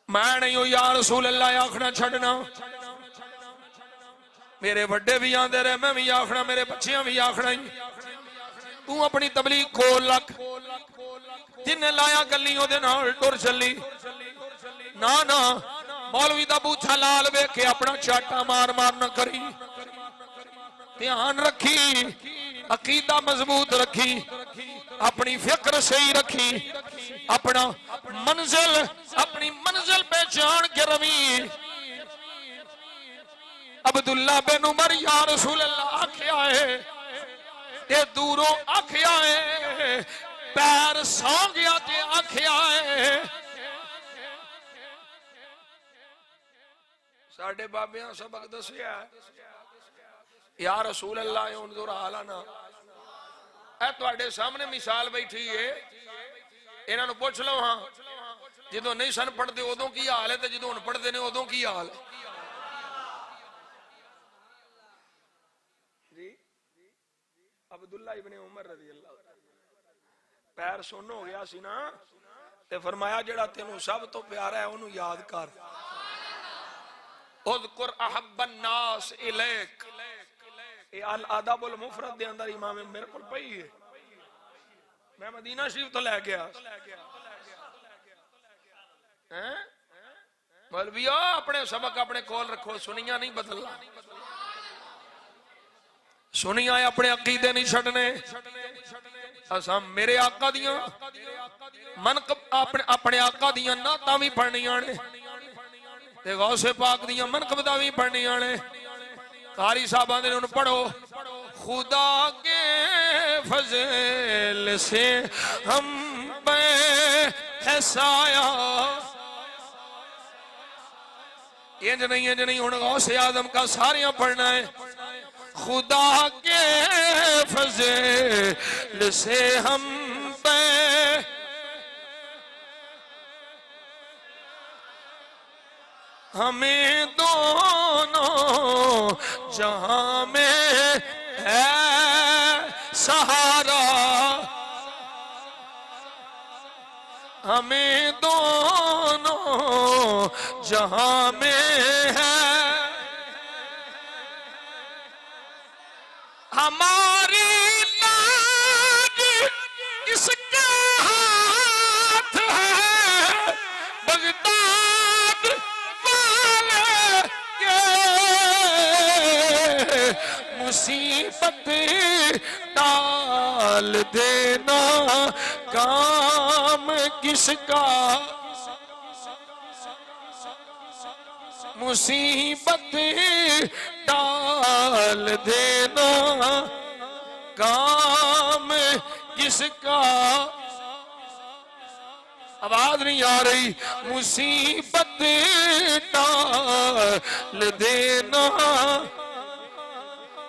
[SPEAKER 1] میں نہیں ہوں یا رسول اللہ آخنا چھڑنا میرے بڑے بھی آندے رہے میں بھی آخنا میرے بچیاں بھی آخنا ہی تو اپنی تبلیغ کھول لک جن نے لایا گلیوں دے نال ٹر چلی نا مولوی دا بوچھا لال بے کے اپنا چاٹا مار مار نہ کری دھیان رکھی عقیدہ مضبوط رکھی اپنی فکر صحیح رکھی اپنا منزل اپنی منزل پہ جان کے روی عبداللہ بن عمر یا رسول اللہ آکھیا ہے تے دوروں آکھیا ہے پیر سو گیا تے آکھیا ہے ساڑھے بابیاں سبق دسیا ہے یا رسول اللہ انظر حالنا اے تواڈے سامنے مثال بیٹھی ہے انہاں نو پوچھ لو ہاں جدوں نہیں سن پڑھدے اودوں کی حال ہے تے جدوں ہن پڑھدے نے اودوں کی حال ہے عبداللہ ابن عمر رضی اللہ پیر سن ہو گیا سی نا تے فرمایا جڑا تینوں سب تو پیارا ہے انہوں یاد کر اذکر احب الناس الیک یہ الادب المفرد دے اندر امام میرے پر پئی ہے میں مدینہ شریف تو لے گیا مولویو اپنے سبق اپنے کول رکھو سنیاں نہیں بدلنا سنی آئے اپنے عقیدے نہیں چھڑنے اساں میرے آقا دیاں منقب اپنے آقا دیاں ناتاں بھی پڑھنی آنے تے غوث پاک دیاں منقب دا بھی پڑھنی آنے قاری صاحبان دے انہوں پڑھو خدا کے فضل سے ہم پہ ہے سایہ یہ نہیں انہوں غوث آدم کا ساریاں پڑھنا ہے خدا کے فضل سے ہم پہ ہمیں دونوں جہاں میں ہے سہارا ہمیں دونوں جہاں میں ہے ہماری لاج اس کا ہاتھ ہے بغداد والے کے مصیبت ڈال دینا کام کس کا مصیبت ڈال دینا کام کس کا آواز نہیں آ رہی مصیبت ڈال دینا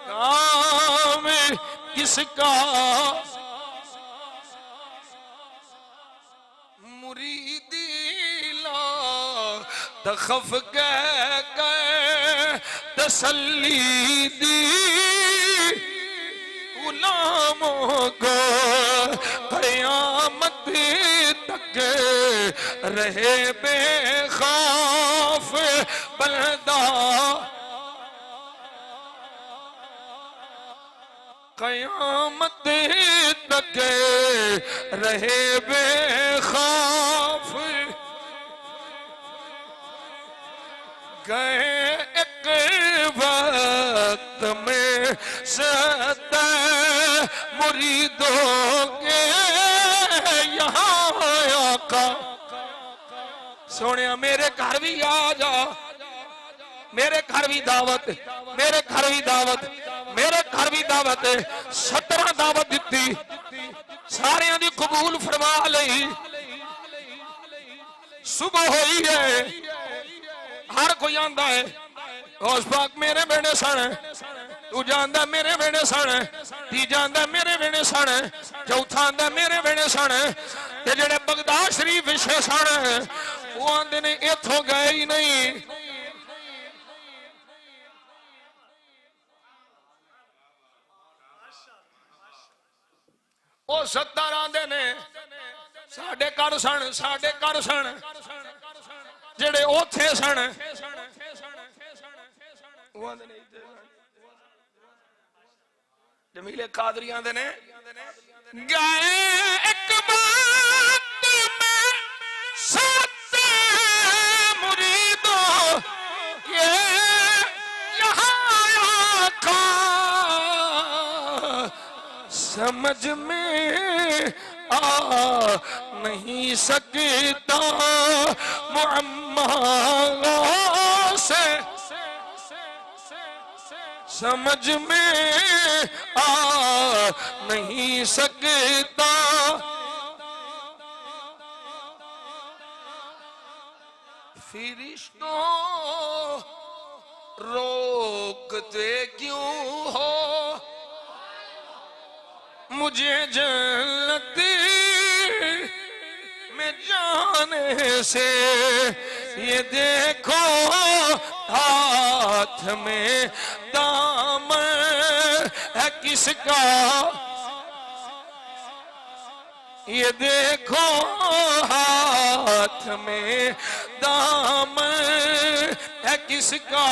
[SPEAKER 1] کام کس کا مریدی لا تخف گئے تسلی دی غلاموں کو قیامت تک رہے بے خوف بلدہ قیامت تک رہے بے خوف گئے ایک وقت میں ستہ مریدوں کے یہاں آقا سونے میرے گھر بھی آ جا میرے گھر بھی دعوت میرے گھر بھی دعوت میرے گھر بھی دعوت 17 دعوت دیتی سارے دی قبول فرما لئی صبح ہوئی ہے ہر کوئی آندہ ہے غوث پاک میرے بیٹے سن دوجا آندا میرے ویڑے سن تیجا آندا میرے ویڑے سن چوتھا آندا میرے ویڑے سن تے جڑے بغداد شریف وچ سن وہ آندے نے ایتھوں گئے ہی نہیں او 70 آندے نے ساڈے گھر سن جڑے اوتھے سن وہ آندے نے جمیل قادری آندے نے گئے ایک بات میں سات مریدوں یہ یہاں آقا سمجھ میں آ نہیں سکتا معمہ سے سمجھ میں آ نہیں سکتا فرشتوں روکتے کیوں ہو مجھے جنت میں جانے سے یہ دیکھو ہاتھ میں دامن ہے کس کا یہ دیکھو ہاتھ میں دامن ہے کس کا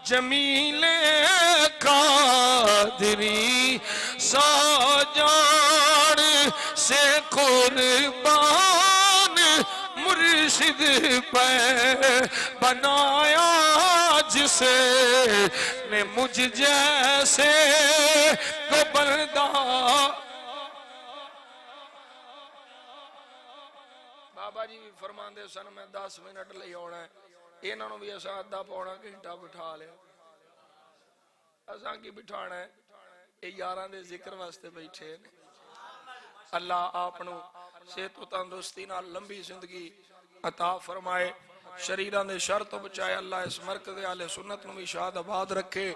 [SPEAKER 1] جمیل قادری سو جان سے قربان مرشد پہ بنایا جسے نے مجھ جیسے کو بندہ بابا جی بھی فرمان دے سن میں 10 منٹ لے ہونا ہے انہوں نے بھی ایسا آدھا پونا گھنٹہ بٹھا لیا اساں کی بٹھانا ہے یہ یاراں دے ذکر واسطے بیٹھے ہیں اللہ آپنو صحت و تندرستی نال لمبی زندگی عطا فرمائے شریراں دے شر تو بچائے اللہ اس مرکز اہل سنت نو بھی شاد آباد رکھے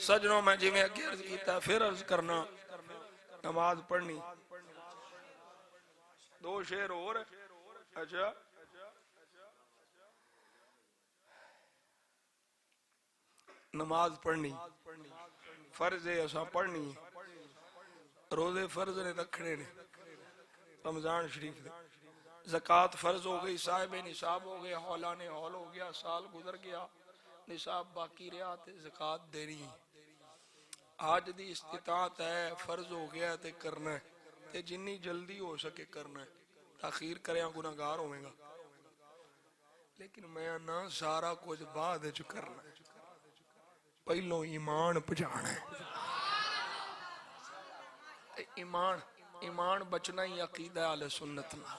[SPEAKER 1] سجنوں میں جی میں اگے عرض کیتا پھر عرض کرنا نماز پڑھنی 2 شعر اور اچھا نماز پڑھنی فرض ہے اساں پڑھنی روزے فرض نے رکھنے نے رمضان شریف دے زکوٰۃ فرض ہو گئی صاحب نصاب ہو گیا حولان حول ہو گیا سال گزر گیا نصاب باقی رہا تے زکوٰۃ دینی آج دی استطاعت ہے فرض ہو گیا تے کرنا ہے تے جنی جلدی ہو سکے کرنا ہے تاخیر کریاں گناہگار ہوئے گا لیکن میں نہ سارا کچھ بعد وچ کرنا ہے پہلو ایمان پجانا ہے ایمان بچنا ہی عقیدہ اہل سنت نہ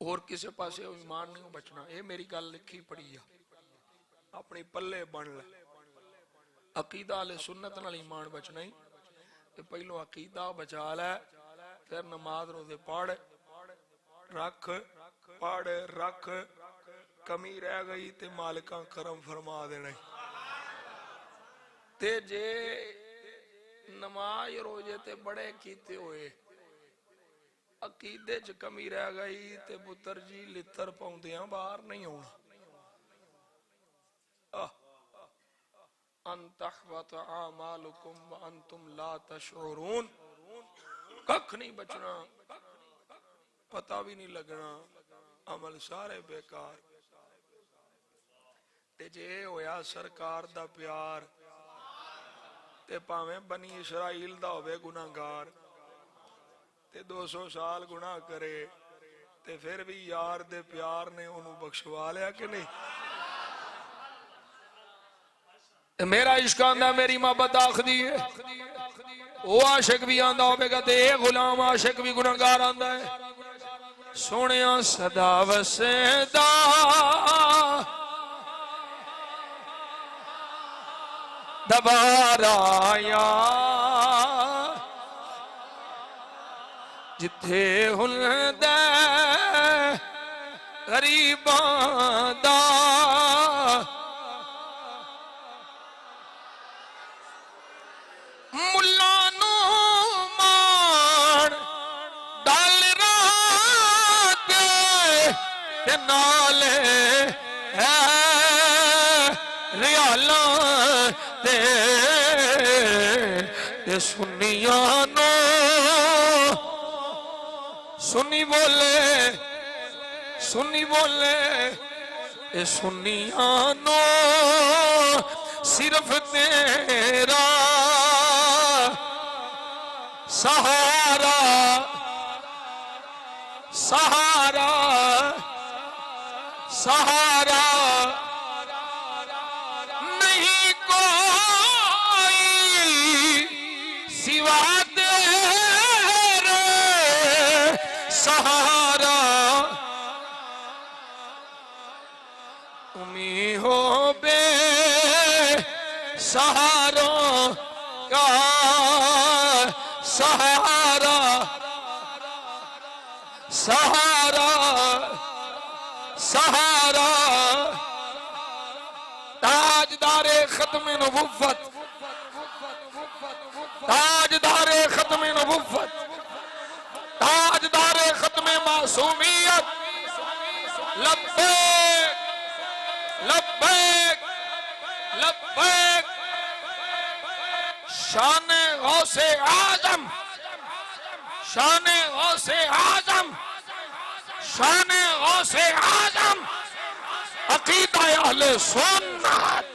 [SPEAKER 1] اور کسی پاسے ایمان نہیں بچنا یہ میری گل لکھی پڑی ہے اپنی پلے بن لے عقیدہ اہل سنت نال ایمان بچنا ہی پہلو عقیدہ بچا لے پھر نماز روزے پڑھ رکھ کمی رہ گئی تے مالکاں کرم فرما دینا تے جے نماز روزے تے بڑے کیتے ہوئے عقیدے چ کمی رہ گئی تے پتر جی لتر پاؤندیاں باہر نہیں ہونا ان تحبط اعمالکم وانتم لا تشعرون ککھ نہیں بچنا پتہ بھی نہیں لگنا عمل سارے بیکار تے جے ہویا سرکار دا پیار تے پاویں بنی اسرائیل دا ہوئے گناہگار تے 200 سال گناہ کرے تے پھر بھی یار دے پیار نے انہوں بخشوا لیا کہ نہیں میرا عشق آندہ میری محبت آخدی ہے وہ عاشق بھی آندہ ہوئے گا تے ایک غلام عاشق بھی گناہگار آندہ ہے سونیاں صدا وسیدہ دوبارہ آیا جتھے ہلدے غریباں دا ملا نو مان ڈال رات تے نالے ریالاں تے سنیاں نو سنی بولے اے سنیاں نو صرف تیرا سہارا سہارا سہارا نہیں کوئی سوا تیرے سہارا تمہیں ہو بے سہاروں کا سہارا سہارا سہارا تاجدار ختم نبوت تاجدار ختم نبوت تاجدار ختم معصومیت لبیک لبیک لبیک شان غوث اعظم شان غوث اعظم شان غوث اعظم عقیدہ اہل سنت